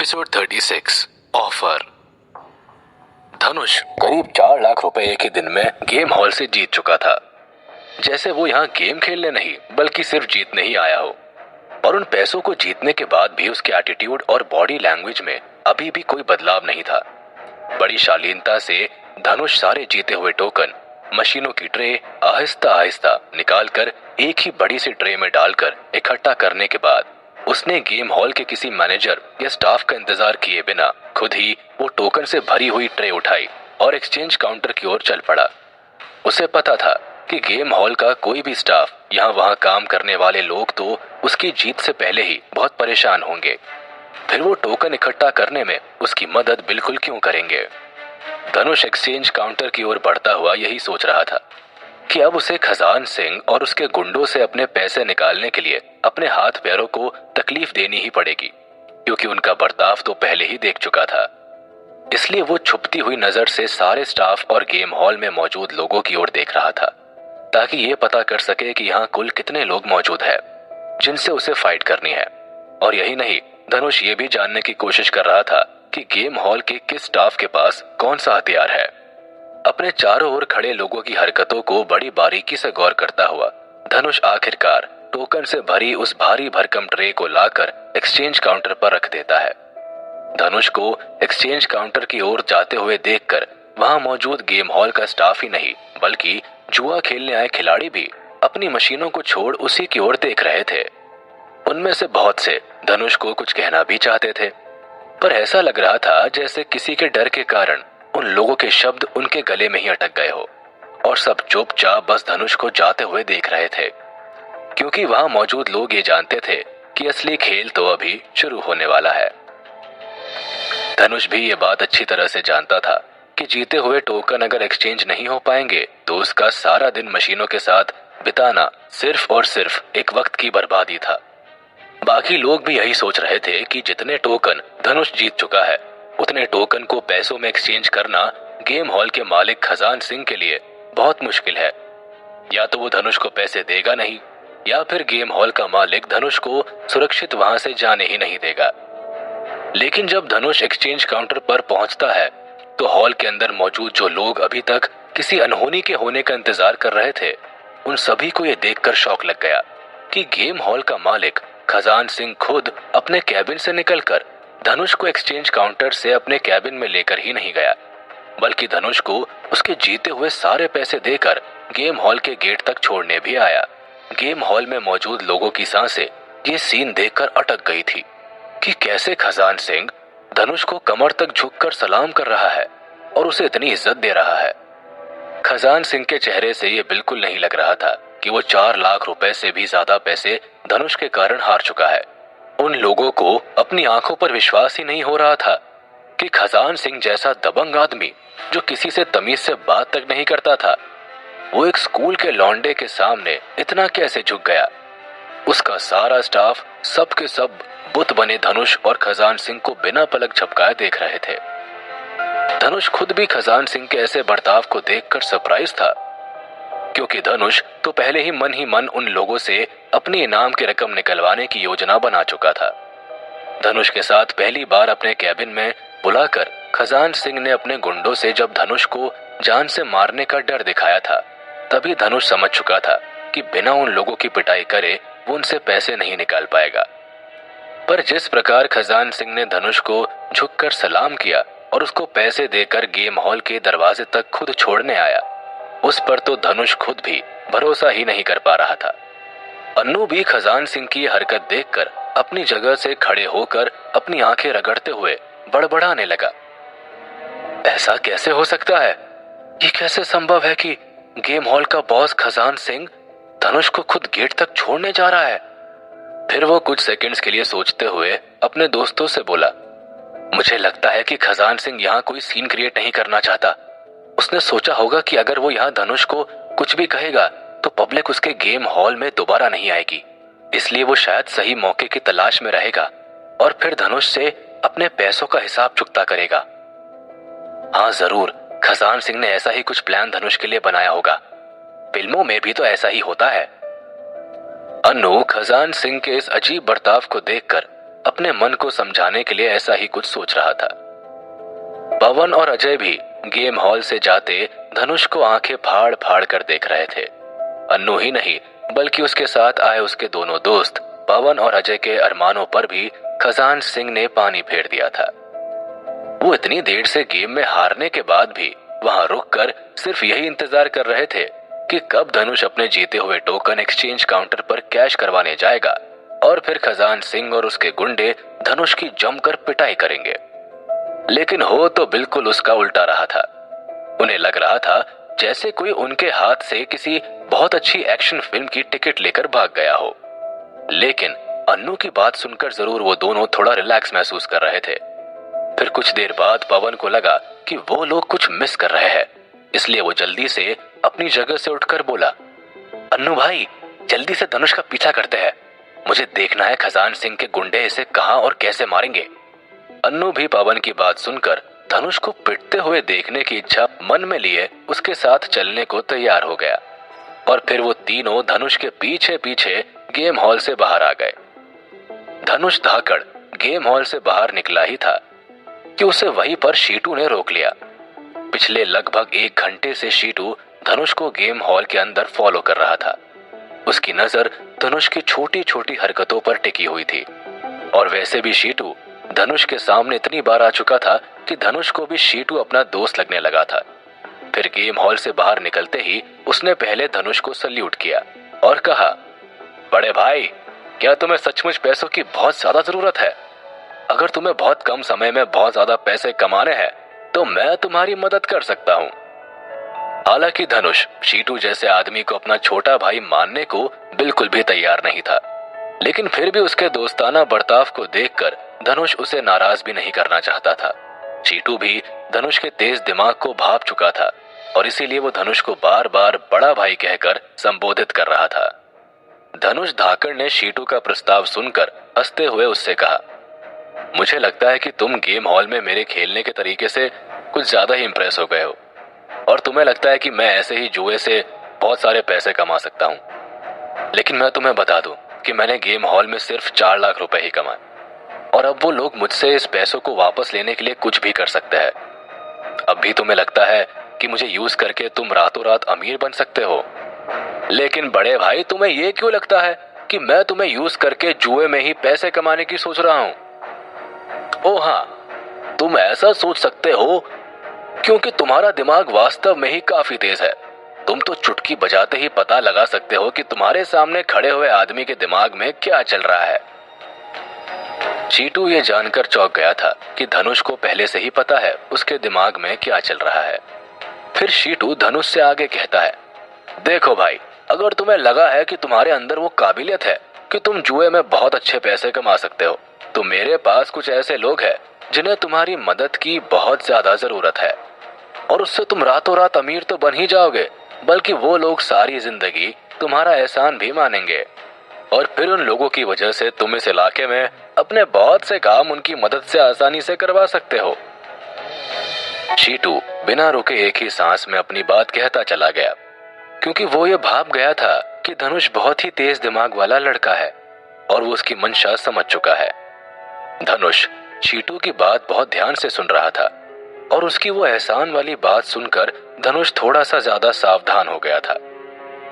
Episode 36 offer. धनुष करीब 4 लाख रुपए एक ही दिन में गेम हॉल से जीत चुका था। जैसे वो यहाँ गेम खेलने नहीं बल्कि सिर्फ जीतने ही आया हो। और उन पैसों को जीतने के बाद भी उसके एटीट्यूड और बॉडी लैंग्वेज में अभी भी कोई बदलाव नहीं था। बड़ी शालीनता से धनुष सारे जीते हुए टोकन मशीनों की ट्रे आहिस्ता आहिस्ता निकालकर एक ही बड़ी सी ट्रे में डालकर इकट्ठा करने के बाद उसने गेम हॉल के किसी मैनेजर या स्टाफ का इंतजार किए बिना खुद ही वो टोकन से भरी हुई ट्रे उठाई और एक्सचेंज काउंटर की ओर चल पड़ा। उसे पता था कि गेम हॉल का कोई भी स्टाफ यहाँ वहाँ काम करने वाले लोग तो उसकी जीत से पहले ही बहुत परेशान होंगे, फिर वो टोकन इकट्ठा करने में उसकी मदद बिल्कुल क्यों करेंगे। धनुष एक्सचेंज काउंटर की ओर बढ़ता हुआ यही सोच रहा था कि अब उसे खजान सिंह और उसके गुंडों से अपने पैसे निकालने के लिए अपने हाथ पैरों को तकलीफ देनी ही पड़ेगी, क्योंकि उनका बर्ताव तो पहले ही देख चुका था। इसलिए वो छुपती हुई नजर से सारे स्टाफ और गेम हॉल में मौजूद लोगों की ओर देख रहा था, ताकि ये पता कर सके कि यहाँ कुल कितने लोग मौजूद हैं जिनसे उसे फाइट करनी है। और यही नहीं, धनुष ये भी जानने की कोशिश कर रहा था कि गेम हॉल के किस स्टाफ के पास कौन सा हथियार है। अपने चारों ओर खड़े लोगों की हरकतों को बड़ी बारीकी से गौर करता हुआ धनुष आखिरकार टोकन से भरी उस भारी भरकम ट्रे को लाकर एक्सचेंज काउंटर पर रख देता है। धनुष को एक्सचेंज काउंटर की ओर जाते हुए देखकर वहां मौजूद गेम हॉल का स्टाफ ही नहीं बल्कि जुआ खेलने आए खिलाड़ी भी अपनी मशीनों को छोड़ उसी की ओर देख रहे थे। उनमें से बहुत से धनुष को कुछ कहना भी चाहते थे, पर ऐसा लग रहा था जैसे किसी के डर के कारण उन लोगों के शब्द उनके गले में ही अटक गए हो और सब चुपचाप बस धनुष को जाते हुए देख रहे थे, क्योंकि वहां मौजूद लोग ये जानते थे कि असली खेल तो अभी शुरू होने वाला है। धनुष भी ये बात अच्छी तरह से जानता था कि जीते हुए टोकन अगर एक्सचेंज नहीं हो पाएंगे तो उसका सारा दिन मशीनों के साथ बिताना सिर्फ और सिर्फ एक वक्त की बर्बादी था। बाकी लोग भी यही सोच रहे थे कि जितने टोकन धनुष जीत चुका है उतने टोकन को पैसों में एक्सचेंज करना गेम हॉल के मालिक खजान सिंह के लिए बहुत मुश्किल है। या तो वो धनुष को पैसे देगा नहीं या फिर गेम हॉल का मालिक धनुष को सुरक्षित वहां से जाने ही नहीं देगा। लेकिन जब धनुष एक्सचेंज काउंटर पर पहुंचता है तो हॉल के अंदर मौजूद जो लोग अभी तक किसी अनहोनी के होने का इंतजार कर रहे थे उन सभी को यह देखकर शौक लग गया कि गेम हॉल का मालिक खजान सिंह खुद अपने कैबिन से निकलकर धनुष को एक्सचेंज काउंटर से अपने कैबिन में लेकर ही नहीं गया, बल्कि धनुष को उसके जीते हुए सारे पैसे देकर गेम हॉल के गेट तक छोड़ने भी आया। गेम हॉल में मौजूद लोगों की सांसें ये सीन देखकर अटक गई थी कि कैसे खजान सिंह धनुष को कमर तक झुककर सलाम कर रहा है और उसे इतनी इज्जत दे रहा है। खजान सिंह के चेहरे से ये बिल्कुल नहीं लग रहा था कि वो 4 लाख रुपए से भी ज्यादा पैसे धनुष के कारण हार चुका है। उन लोगों को अपनी आंखों पर विश्वास ही नहीं हो रहा था कि खजान सिंह जैसा दबंग आदमी जो किसी से तमीज से बात तक नहीं करता था वो एक स्कूल के लौंडे के सामने इतना कैसे झुक गया। उसका सारा स्टाफ सब के सब बुत बने धनुष और खजान सिंह को बिना पलक झपकाए देख रहे थे। धनुष खुद भी खजान सिंह के ऐसे बर्ताव को देखकर सरप्राइज था, क्योंकि धनुष तो पहले ही मन उन लोगों से अपनी इनाम की रकम निकलवाने की योजना बना चुका था। धनुष के साथ पहली बार अपने कैबिन में बुलाकर खजान सिंह ने अपने गुंडों से जब धनुष को जान से मारने का डर दिखाया था तभी धनुष समझ चुका था कि बिना उन लोगों की पिटाई करे वो उनसे पैसे नहीं निकाल पाएगा। पर जिस प्रकार खजान सिंह ने धनुष को झुककर सलाम किया और उसको पैसे देकर गेम हॉल के दरवाजे तक खुद छोड़ने आया, उस पर तो धनुष खुद भी भरोसा ही नहीं कर पा रहा था। अन्नू भी खजान सिंह की हरकत देखकर अपनी जगह से खड़े होकर अपनी आंखें रगड़ते हुए बड़बड़ाने लगा। ऐसा कैसे हो सकता है? ये कैसे संभव है कि गेम हॉल का बॉस खजान सिंह धनुष को खुद गेट तक छोड़ने जा रहा है? फिर वो कुछ सेकंड्स के लिए सोचते हुए अपने दोस्तों से बोला, मुझे लगता है कि खजान सिंह यहाँ कोई सीन क्रिएट नहीं करना चाहता। उसने सोचा होगा कि अगर वो यहाँ धनुष को कुछ भी कहेगा तो पब्लिक उसके गेम हॉल में दोबारा नहीं आएगी, इसलिए वो शायद सही मौके की तलाश में रहेगा और फिर धनुष से अपने पैसों का हिसाब चुकता करेगा। हाँ जरूर, खजान सिंह ने ऐसा ही कुछ प्लान धनुष के लिए बनाया होगा। फिल्मों में भी तो ऐसा ही होता है। अन्नू खजान सिंह के इस अजीब बर्ताव को देखकर अपने मन को समझाने के लिए ऐसा ही कुछ सोच रहा था। पवन और अजय भी गेम हॉल से जाते धनुष को आंखें फाड़ फाड़ कर देख रहे थे। अन्नू ही नहीं बल्कि उसके साथ आए उसके दोनों दोस्त पवन और अजय के अरमानों पर भी खजान सिंह ने पानी फेर दिया था। वो इतनी देर से गेम में हारने के बाद भी वहां रुककर सिर्फ यही इंतजार कर रहे थे कि कब धनुष अपने जीते हुए टोकन एक्सचेंज काउंटर पर कैश करवाने जाएगा और फिर खजान सिंह और उसके गुंडे धनुष की जमकर पिटाई करेंगे। लेकिन हो तो बिल्कुल उसका उल्टा रहा था। उन्हें लग रहा था जैसे कोई उनके हाथ से किसी बहुत अच्छी एक्शन फिल्म की टिकट लेकर भाग गया हो। लेकिन अन्नू की बात सुनकर जरूर वो दोनों थोड़ा रिलैक्स महसूस कर रहे थे। फिर कुछ देर बाद पवन को लगा कि वो लोग कुछ मिस कर रहे हैं, इसलिए वो जल्दी से अपनी जगह से उठकर बोला, अन्नू भाई जल्दी से धनुष का पीछा करते हैं, मुझे देखना है खजान सिंह के गुंडे इसे कहां और कैसे मारेंगे। अन्नू भी पवन की बात सुनकर धनुष को पिटते हुए देखने की इच्छा मन में लिए उसके साथ चलने को तैयार हो गया और फिर वो तीनों धनुष के पीछे पीछे गेम हॉल से बाहर आ गए। धनुष धाकड़ गेम हॉल से बाहर निकला ही था कि उसे वहीं पर शीटू ने रोक लिया। पिछले लगभग 1 घंटे से शीटू धनुष को गेम हॉल के अंदर फॉलो कर रहा था। उसकी नजर धनुष की छोटी छोटी हरकतों पर टिकी हुई थी और वैसे भी शीटू धनुष के सामने इतनी बार आ चुका था कि धनुष को भी शीटू अपना दोस्त लगने लगा था। फिर गेम हॉल से बाहर निकलते ही उसने पहले धनुष को सल्यूट किया और कहा, बड़े भाई क्या तुम्हें सचमुच पैसों की बहुत ज्यादा जरूरत है? अगर तुम्हें बहुत कम समय में बहुत ज्यादा पैसे कमाने हैं तो मैं तुम्हारी मदद कर सकता हूँ। हालांकि धनुष शीटू जैसे आदमी को अपना छोटा भाई मानने को बिल्कुल भी तैयार नहीं था, लेकिन फिर भी उसके दोस्ताना बर्ताव को देखकर धनुष उसे नाराज भी नहीं करना चाहता था। शीटू भी धनुष के तेज दिमाग को भांप चुका था और इसीलिए वो धनुष को बार बार बड़ा भाई कहकर संबोधित कर रहा था। धनुष धाकड़ ने शीटू का प्रस्ताव सुनकर हंसते हुए उससे कहा, मुझे लगता है कि तुम गेम हॉल में मेरे खेलने के तरीके से कुछ ज्यादा ही इंप्रेस हो गए हो और तुम्हें लगता है कि मैं ऐसे ही जुए से बहुत सारे पैसे कमा सकता हूँ। लेकिन मैं तुम्हें बता दूं कि मैंने गेम हॉल में सिर्फ 4 लाख रुपए ही कमाए और अब वो लोग मुझसे इस पैसों को वापस लेने के लिए कुछ भी कर सकते हैं। अब भी तुम्हें लगता है कि मुझे यूज करके तुम रातों रात अमीर बन सकते हो, लेकिन बड़े भाई तुम्हें ये क्यों लगता है कि मैं तुम्हें यूज करके जुए में ही पैसे कमाने की सोच रहा हूँ? ओ हाँ, तुम ऐसा सोच सकते हो क्योंकि तुम्हारा दिमाग वास्तव में ही काफी तेज है। तुम तो चुटकी बजाते ही पता लगा सकते हो कि तुम्हारे सामने खड़े हुए आदमी के दिमाग में क्या चल रहा है। शीटू ये जानकर चौंक गया था कि धनुष को पहले से ही पता है उसके दिमाग में क्या चल रहा है। फिर शीटू धनुष से आगे कहता है, देखो भाई, अगर तुम्हें लगा है कि तुम्हारे अंदर वो काबिलियत है कि तुम जुए में बहुत अच्छे पैसे कमा सकते हो, तो मेरे पास कुछ ऐसे लोग हैं जिन्हें तुम्हारी मदद की बहुत ज्यादा जरूरत है और उससे तुम रातों रात अमीर तो बन ही जाओगे, बल्कि वो लोग सारी जिंदगी तुम्हारा एहसान भी मानेंगे और फिर उन लोगों की वजह से तुम इस इलाके में अपने बहुत से काम उनकी मदद से आसानी से करवा सकते हो। शीटू बिना रुके एक ही सांस में अपनी बात कहता चला गया क्योंकि वो ये भाप गया था कि धनुष बहुत ही तेज दिमाग वाला लड़का है और वो उसकी मंशा समझ चुका है। धनुष शीटू की बात बहुत ध्यान से सुन रहा था और उसकी वो एहसान वाली बात सुनकर धनुष थोड़ा सा ज्यादा सावधान हो गया था।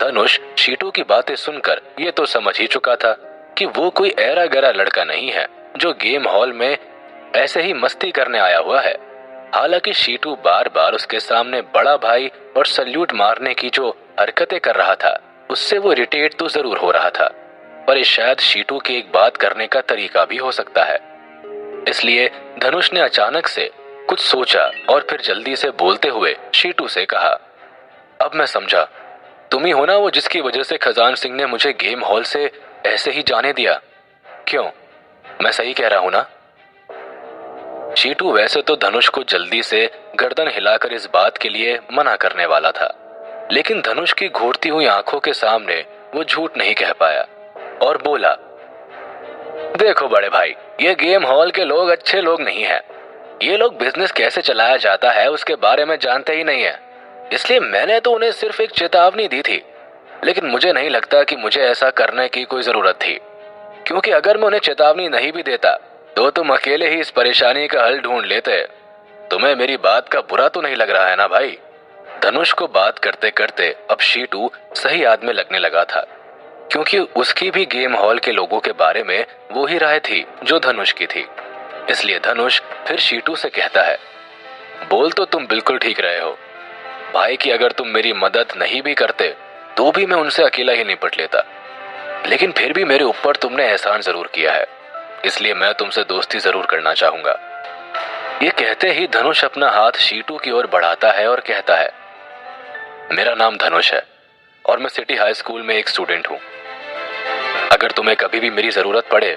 धनुष शीटू की बातें सुनकर ये तो समझ ही चुका था कि वो कोई ऐरा गैरा लड़का नहीं है जो गेम हॉल में ऐसे ही मस्ती करने आया हुआ है। हालांकि शीटू बार बार उसके सामने बड़ा भाई और सल्यूट मारने की जो हरकतें कर रहा था उससे वो इरिटेट तो जरूर हो रहा था, पर ये शायद शीटू के एक बात करने का तरीका भी हो सकता है। इसलिए धनुष ने अचानक से कुछ सोचा और फिर जल्दी से बोलते हुए शीटू से कहा, अब मैं समझा, तुम ही हो ना वो जिसकी वजह से खजान सिंह ने मुझे गेम हॉल से ऐसे ही जाने दिया? क्यों, मैं सही कह रहा हूं ना? शीटू वैसे तो धनुष को जल्दी से गर्दन हिलाकर इस बात के लिए मना करने वाला था, लेकिन धनुष की घूरती हुई आंखों के सामने वो झूठ नहीं कह पाया और बोला, देखो बड़े भाई, ये गेम हॉल के लोग अच्छे लोग नहीं हैं। ये लोग बिजनेस कैसे चलाया जाता है उसके बारे में जानते ही नहीं है, इसलिए मैंने तो उन्हें सिर्फ एक चेतावनी दी थी, लेकिन मुझे नहीं लगता कि मुझे ऐसा करने की कोई जरूरत थी। क्योंकि अगर मैं उन्हें चेतावनी नहीं भी देता तो तुम अकेले ही इस परेशानी का हल ढूंढ लेते। तुम्हें मेरी बात का बुरा तो नहीं लग रहा है ना भाई? धनुष को बात करते करते अब शीटू सही याद में लगने लगा था, क्योंकि उसकी भी गेम हॉल के लोगों के बारे में वो ही राय थी जो धनुष की थी। इसलिए धनुष फिर शीटू से कहता है, बोल तो तुम बिल्कुल ठीक रहे हो भाई कि अगर तुम मेरी मदद नहीं भी करते तो भी मैं उनसे अकेला ही निपट लेता, लेकिन फिर भी मेरे ऊपर तुमने एहसान जरूर किया है, इसलिए मैं तुमसे दोस्ती जरूर करना चाहूंगा। ये कहते ही धनुष अपना हाथ शीटू की ओर बढ़ाता है और कहता है, मेरा नाम धनुष है और मैं सिटी हाई स्कूल में एक स्टूडेंट हूं। अगर तुम्हें कभी भी मेरी जरूरत पड़े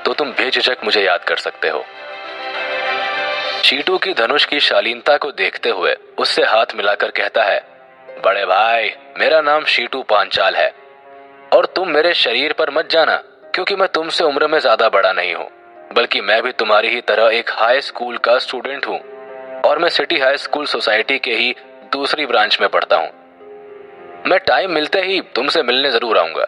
तो तुम बेझिझक मुझे याद कर सकते हो। शीटू की धनुष की शालीनता को देखते हुए उससे हाथ मिलाकर कहता है, बड़े भाई मेरा नाम शीटू पांचाल है और तुम मेरे शरीर पर मत जाना, क्योंकि मैं तुमसे उम्र में ज्यादा बड़ा नहीं हूँ, बल्कि मैं भी तुम्हारी ही तरह एक हाई स्कूल का स्टूडेंट हूँ और मैं सिटी हाई स्कूल सोसाइटी के ही दूसरी ब्रांच में पढ़ता हूँ। मैं टाइम मिलते ही तुमसे मिलने जरूर आऊंगा।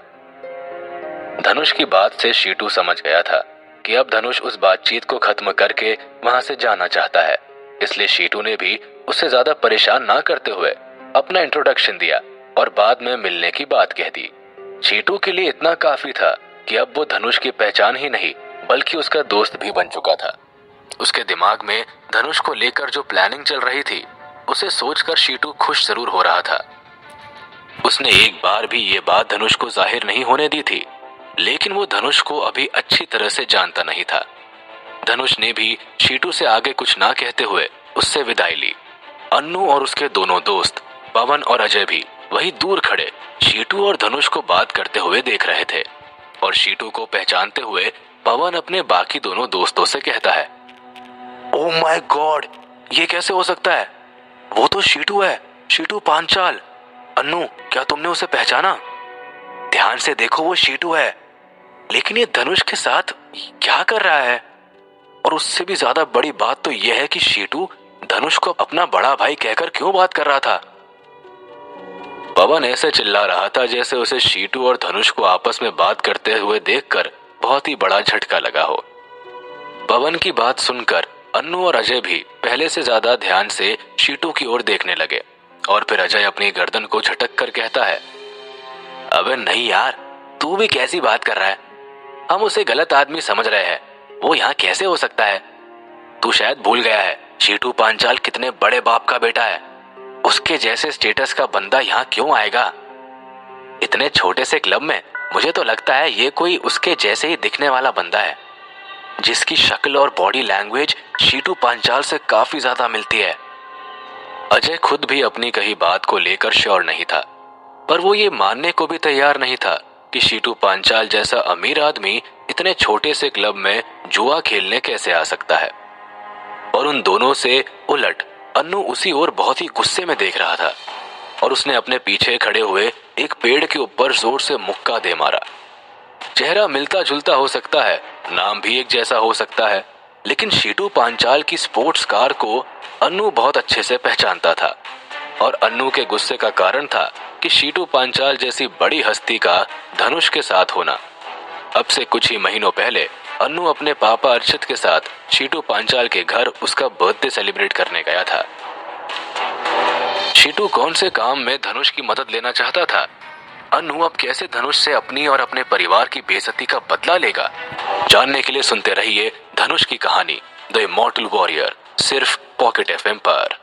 धनुष की बात से शीटू समझ गया था कि अब धनुष उस बातचीत को खत्म करके वहां से जाना चाहता है, इसलिए शीटू ने भी उससे ज्यादा परेशान ना करते हुए अपना इंट्रोडक्शन दिया और बाद में मिलने की बात कह दी। शीटू के लिए इतना काफी था कि अब वो धनुष की पहचान ही नहीं बल्कि उसका दोस्त भी बन चुका था। उसके दिमाग में धनुष को लेकर जो प्लानिंग चल रही थी उसे सोचकर शीटू खुश जरूर हो रहा था। उसने एक बार भी ये बात धनुष को जाहिर नहीं होने दी थी, लेकिन वो धनुष को अभी अच्छी तरह से जानता नहीं था। धनुष ने भी शीटू से आगे कुछ ना कहते हुए उससे विदाई ली। अन्नू और उसके दोनों दोस्त पवन और अजय भी वही दूर खड़े शीटू और धनुष को बात करते हुए देख रहे थे और शीटू को पहचानते हुए पवन अपने बाकी दोनों दोस्तों से कहता है, ओह माय गॉड, ये कैसे हो सकता है? वो तो शीटू है, शीटू पांचाल। अन्नू, क्या तुमने उसे पहचाना? ध्यान से देखो, वो शीटू है, लेकिन ये धनुष के साथ क्या कर रहा है? और उससे भी ज्यादा बड़ी बात तो यह है कि शीटू धनुष को अपना बड़ा भाई कहकर क्यों बात कर रहा था? पवन ऐसे चिल्ला रहा था जैसे उसे शीटू और धनुष को आपस में बात करते हुए देखकर बहुत ही बड़ा झटका लगा हो। पवन की बात सुनकर अन्नू और अजय भी पहले से ज्यादा ध्यान से शीटू की ओर देखने लगे और फिर अजय अपनी गर्दन को झटक कर कहता है, अबे नहीं यार, तू भी कैसी बात कर रहा है? हम उसे गलत आदमी समझ रहे हैं, वो यहाँ कैसे हो सकता है? तू शायद भूल गया है शीटू पांचाल कितने बड़े बाप का बेटा है। उसके जैसे स्टेटस का बंदा यहाँ क्यों आएगा इतने छोटे से क्लब में? मुझे तो लगता है ये कोई उसके जैसे ही दिखने वाला बंदा है, जिसकी शक्ल और बॉडी लैंग्वेज शीटू पांचाल से काफी ज्यादा मिलती है। अजय खुद भी अपनी कही बात को लेकर श्योर नहीं था, पर वो ये मानने को भी तैयार नहीं था कि शीटू पांचाल जैसा अमीर आदमी इतने छोटे से क्लब में जुआ खेलने कैसे आ सकता है। और उन दोनों से उलट अन्नू उसी ओर बहुत ही गुस्से में देख रहा था और उसने अपने पीछे खड़े हुए एक पेड़ के ऊपर जोर से मुक्का दे मारा। चेहरा मिलता जुलता हो सकता है, नाम भी एक जैसा हो सकता है, लेकिन शीटू पांचाल की स्पोर्ट्स कार को अन्नू बहुत अच्छे से पहचानता था और अन्नू के गुस्से का कारण था कि शीटू पांचाल जैसी बड़ी हस्ती का धनुष के साथ होना। अब से कुछ ही महीनों पहले अन्नू अपने पापा अर्चित के साथ शीटू पांचाल के घर उसका बर्थडे सेलिब्रेट करने गया था। शीटू कौन से काम में धनुष की मदद लेना चाहता था? अन्नू अब कैसे धनुष से अपनी और अपने परिवार की बेइज्जती का बदला लेगा? जानने के लिए सुनते रहिए धनुष की कहानी द इमॉर्टल वॉरियर, सिर्फ पॉकेट एफएम पर।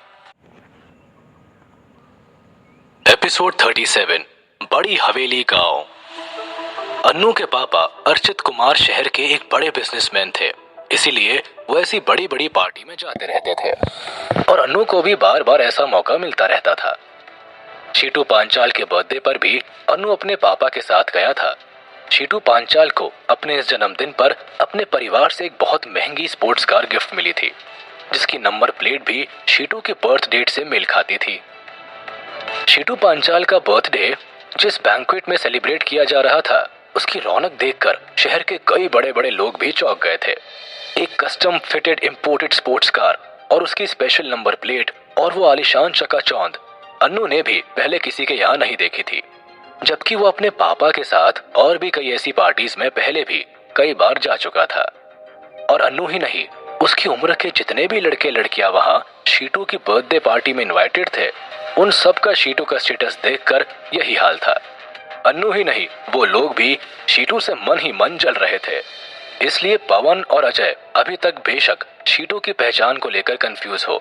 एपिसोड 37, बड़ी हवेली गांव। अन्नू के पापा अर्चित कुमार शहर के एक बड़े बिजनेसमैन थे, इसीलिए वो ऐसी बड़ी बड़ी पार्टी में जाते रहते थे और अन्नू को भी बार बार ऐसा मौका मिलता रहता था। शीटू पांचाल के बर्थडे पर भी अन्नू अपने पापा के साथ गया था। शीटू पांचाल को अपने इस जन्मदिन पर अपने परिवार से एक बहुत महंगी स्पोर्ट्स कार गिफ्ट मिली थी, जिसकी नंबर प्लेट भी शीटू के बर्थ डेट से मेल खाती थी। शीटू पांचाल का बर्थडे जिस बैंक्वेट में सेलिब्रेट किया जा रहा था, उसकी रौनक देखकर शहर के कई बड़े बड़े लोग भी चौंक गए थे। एक custom fitted imported sports car और उसकी स्पेशल नंबर प्लेट और वो आलीशान चकाचौंध अन्नू ने भी पहले किसी के यहाँ नहीं देखी थी, जबकि वो अपने पापा के साथ और भी कई ऐसी पार्टीज में पहले भी कई बार जा चुका था। और अन्नू ही नहीं, उसकी उम्र के जितने भी लड़के लड़कियां वहां शीटू की बर्थडे पार्टी में इनवाइटेड थे, उन सब का शीटू का स्टेटस देखकर यही हाल था। अन्नू ही नहीं, वो लोग भी शीटू से मन ही मन जल रहे थे। इसलिए पवन और अजय अभी तक बेशक शीटू की पहचान को लेकर कंफ्यूज हो,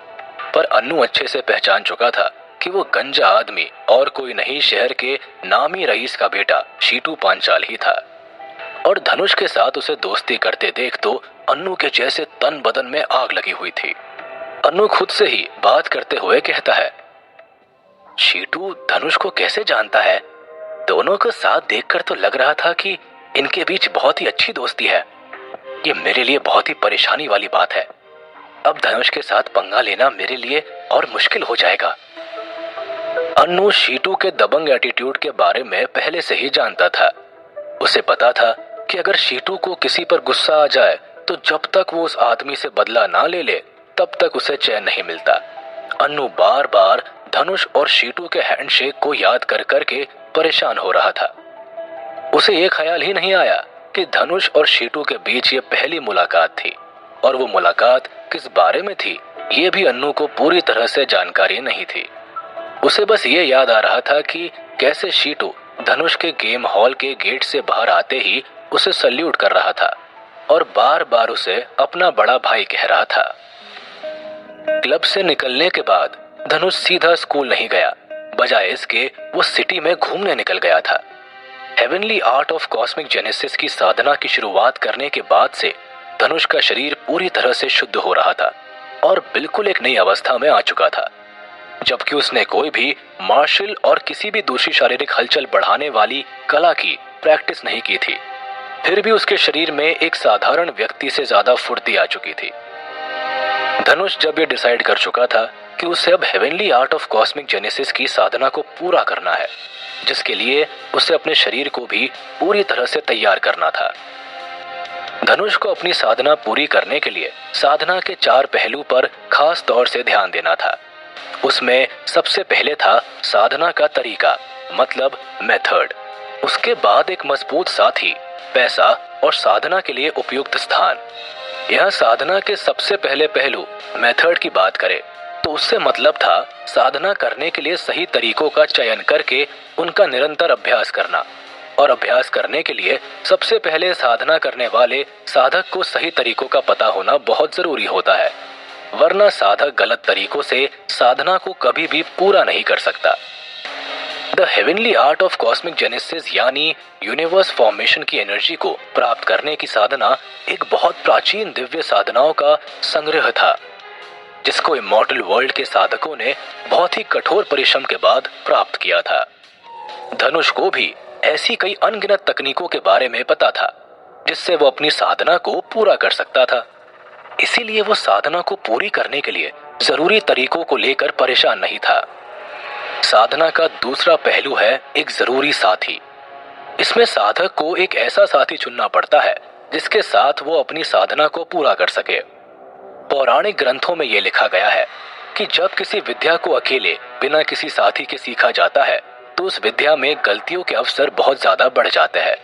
पर अन्नू अच्छे से पहचान चुका था कि वो गंजा आदमी और कोई नहीं, शहर के नामी रईस का बेटा शीटू पांचाल ही था। और धनुष के साथ उसे दोस्ती करते देख तो अन्नू के जैसे तन बदन में आग लगी हुई थी। अन्नू खुद से ही बात करते हुए कहता है, शीटू धनुष को कैसे जानता है? दोनों को साथ देखकर तो लग रहा था कि इनके बीच बहुत ही अच्छी दोस्ती है। ये मेरे लिए बहुत ही परेशानी वाली बात है। अब धनुष के साथ पंगा लेना मेरे लिए और मुश्किल हो जाएगा। अन्नू शीटू के दबंग एटीट्यूड के बारे में पहले से ही जानता था। उसे पता था कि अगर शीटू को किसी पर गुस्सा आ जाए तो जब तक वो उस आदमी से बदला ना ले ले तब तक उसे चैन नहीं मिलता। अन्नू बार बार धनुष और शीटू के हैंडशेक को याद कर करके परेशान हो रहा था। उसे ये ख्याल ही नहीं आया कि धनुष और शीटू के बीच ये पहली मुलाकात थी, और वो मुलाकात किस बारे में थी ये भी अन्नू को पूरी तरह से जानकारी नहीं थी। उसे बस ये याद आ रहा था कि कैसे शीटू धनुष के गेम हॉल के गेट से बाहर आते ही उसे सल्यूट कर रहा था और बार बार उसे अपना बड़ा भाई कह रहा था। क्लब से निकलने के बाद धनुष सीधा स्कूल नहीं गया, बजाय इसके वो सिटी में घूमने निकल गया था। Heavenly art of cosmic genesis की साधना की शुरुआत करने के बाद से धनुष का शरीर पूरी तरह से शुद्ध हो रहा था और बिल्कुल एक नई अवस्था में आ चुका था। जबकि उसने कोई भी मार्शल और किसी भी दूसरी शारीरिक हलचल बढ़ाने वाली कला की प्रैक्टिस नहीं की थी, फिर भी उसके शरीर में एक साधारण व्यक्ति से ज्यादा फुर्ती आ चुकी थी। धनुष जब ये डिसाइड कर चुका था कि उसे अब heavenly art of cosmic genesis की साधना को पूरा करना है, जिसके लिए उसे अपने शरीर को भी पूरी तरह से तैयार करना था। धनुष को अपनी साधना पूरी करने के लिए साधना के 4 पहलू पर खास तौर से ध्यान देना था। उसमें सबसे पहले था साधना का तरीका, मतलब मेथड। उसके बाद एक मजबूत साथी, पैसा और साधना के लिए उपयुक्त स्थान। यह साधना के सबसे पहले पहलू मेथड की बात करें तो उससे मतलब था साधना करने के लिए सही तरीकों का चयन करके उनका निरंतर अभ्यास करना, और अभ्यास करने के लिए सबसे पहले साधना करने वाले साधक को सही तरीकों का पता होना बहुत जरूरी होता है, वरना साधक गलत तरीकों से साधना को कभी भी पूरा नहीं कर सकता। The heavenly art of cosmic genesis यानी यूनिवर्स फॉर्मेशन की एनर्जी को प्राप्त करने की साधना एक बहुत प्राचीन दिव्य साधनाओं का संग्रह था, जिसको इमॉर्टल वर्ल्ड के साधकों ने बहुत ही कठोर परिश्रम के बाद प्राप्त किया था। धनुष को भी ऐसी कई अनगिनत तकनीकों के बारे में पता था जिससे वो अपनी साधना को पूरा कर सकता था। इसीलिए वो साधना को पूरी करने के लिए जरूरी तरीकों को लेकर परेशान नहीं था। साधना का दूसरा पहलू है एक जरूरी साथी। इसमें साधक को एक ऐसा साथी चुनना पड़ता है जिसके साथ वो अपनी साधना को पूरा कर सके। पौराणिक ग्रंथों में ये लिखा गया है कि जब किसी विद्या को अकेले बिना किसी साथी के सीखा जाता है तो उस विद्या में गलतियों के अवसर बहुत ज्यादा बढ़ जाते हैं,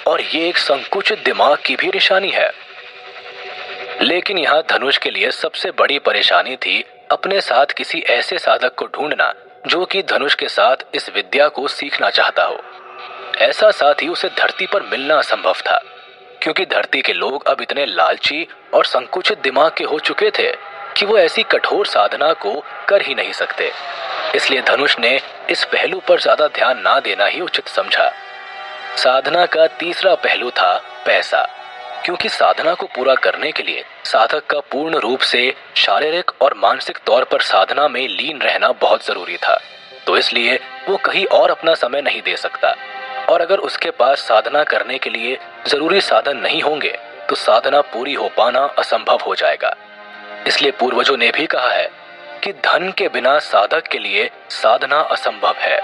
और ये एक संकुचित दिमाग की भी निशानी है। लेकिन यहाँ धनुष के लिए सबसे बड़ी परेशानी थी अपने साथ किसी ऐसे साधक को ढूंढना जो कि धनुष के साथ इस विद्या को सीखना चाहता हो। ऐसा साथी उसे धरती पर मिलना असंभव था, क्योंकि धरती के लोग अब इतने लालची और संकुचित दिमाग के हो चुके थे कि वो ऐसी कठोर साधना को कर ही नहीं सकते। इसलिए धनुष ने इस पहलू पर ज्यादा ध्यान ना देना ही उचित समझा। साधना का तीसरा पहलू था पैसा, क्योंकि साधना को पूरा करने के लिए साधक का पूर्ण रूप से शारीरिक और मानसिक तौर पर साधना में लीन रहना बहुत जरूरी था। तो इसलिए वो कहीं और अपना समय नहीं दे सकता, और अगर उसके पास साधना करने के लिए जरूरी साधन नहीं होंगे तो साधना पूरी हो पाना असंभव हो जाएगा। इसलिए पूर्वजों ने भी कहा है कि धन के बिना साधक के लिए साधना असंभव है।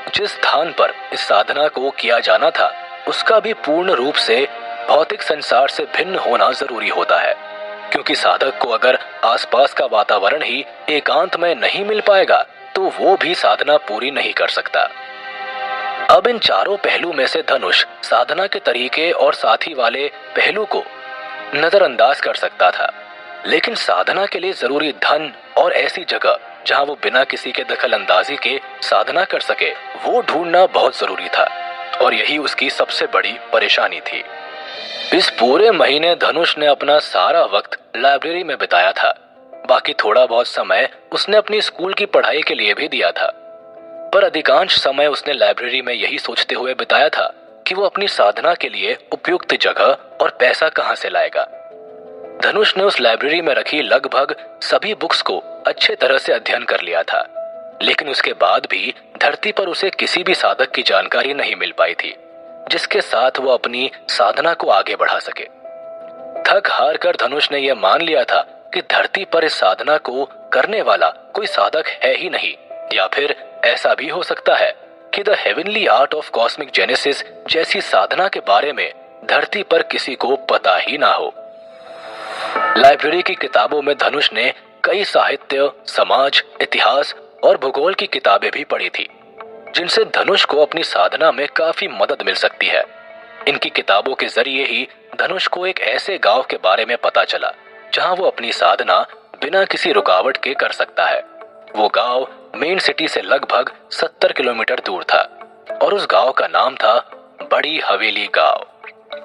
जिस स्थान पर इस साधना को किया जाना था उसका भी पूर्ण रूप से भौतिक संसार से भिन्न होना जरूरी होता है, क्योंकि साधक को अगर आसपास का वातावरण ही एकांत में नहीं मिल पाएगा तो वो भी साधना पूरी नहीं कर सकता। अब इन चारों पहलू में से धनुष साधना के तरीके और साथी वाले पहलू को नजरअंदाज कर सकता था, लेकिन साधना के लिए जरूरी धन और ऐसी जगह जहां वो बिना किसी के दखल अंदाजी के साधना कर सके, वो ढूंढना बहुत जरूरी था और यही उसकी सबसे बड़ी परेशानी थी। इस पूरे महीने धनुष ने अपना सारा वक्त लाइब्रेरी में बिताया था। बाकी थोड़ा बहुत समय उसने अपनी स्कूल की पढ़ाई के लिए भी दिया था, पर अधिकांश समय उसने लाइब्रेरी में यही सोचते हुए बिताया था कि वो अपनी साधना के लिए उपयुक्त जगह और पैसा कहां से लाएगा। धनुष ने उस लाइब्रेरी में रखी लगभग सभी बुक्स को अच्छे तरह से अध्ययन कर लिया था, लेकिन उसके बाद भी धरती पर उसे किसी भी साधक की जानकारी नहीं मिल पाई थी जिसके साथ वो अपनी साधना को आगे बढ़ा सके। थक हार कर धनुष ने यह मान लिया था कि धरती पर इस साधना को करने वाला कोई साधक है ही नहीं, या फिर ऐसा भी हो सकता है कि the heavenly art of cosmic genesis जैसी साधना के बारे में धरती पर किसी को पता ही ना हो। लाइब्रेरी की किताबों में धनुष ने कई साहित्य, समाज, इतिहास और भूगोल की किताबें भी पढ़ी थी, जिनसे धनुष को अपनी साधना में काफी मदद मिल सकती है। इनकी किताबों के जरिए ही धनुष को एक ऐसे गांव के बारे में पता चला जहां वो अपनी साधना बिना किसी रुकावट के कर सकता है। वो गांव मेन सिटी से लगभग 70 किलोमीटर दूर था और उस गांव का नाम था बड़ी हवेली गांव।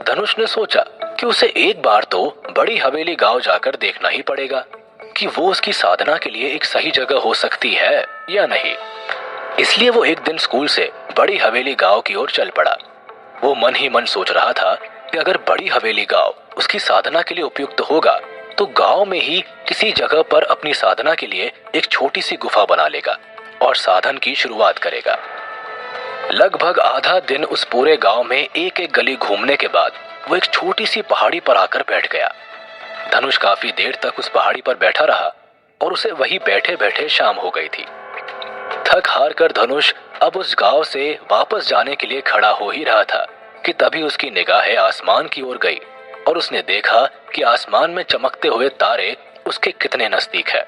धनुष ने सोचा कि उसे एक बार तो बड़ी हवेली गांव जाकर देखना ही पड़ेगा कि वो उसकी साधना के लिए एक सही जगह हो सकती है या नहीं। इसलिए वो एक दिन स्कूल से बड़ी हवेली गांव की ओर चल पड़ा। वो मन ही मन सोच रहा था कि अगर बड़ी हवेली गांव उसकी साधना के लिए उपयुक्त होगा तो गांव में ही किसी जगह पर अपनी साधना के लिए एक छोटी सी गुफा बना लेगा और साधन की शुरुआत करेगा। लगभग आधा दिन उस पूरे गांव में एक एक गली घूमने के बाद वो एक छोटी सी पहाड़ी पर आकर बैठ गया। धनुष काफी देर तक उस पहाड़ी पर बैठा रहा और उसे वही बैठे बैठे शाम हो गई थी। थक हार कर धनुष अब उस गांव से वापस जाने के लिए खड़ा हो ही रहा था कि तभी उसकी निगाहें आसमान की ओर गई और उसने देखा कि आसमान में चमकते हुए तारे उसके कितने नजदीक है।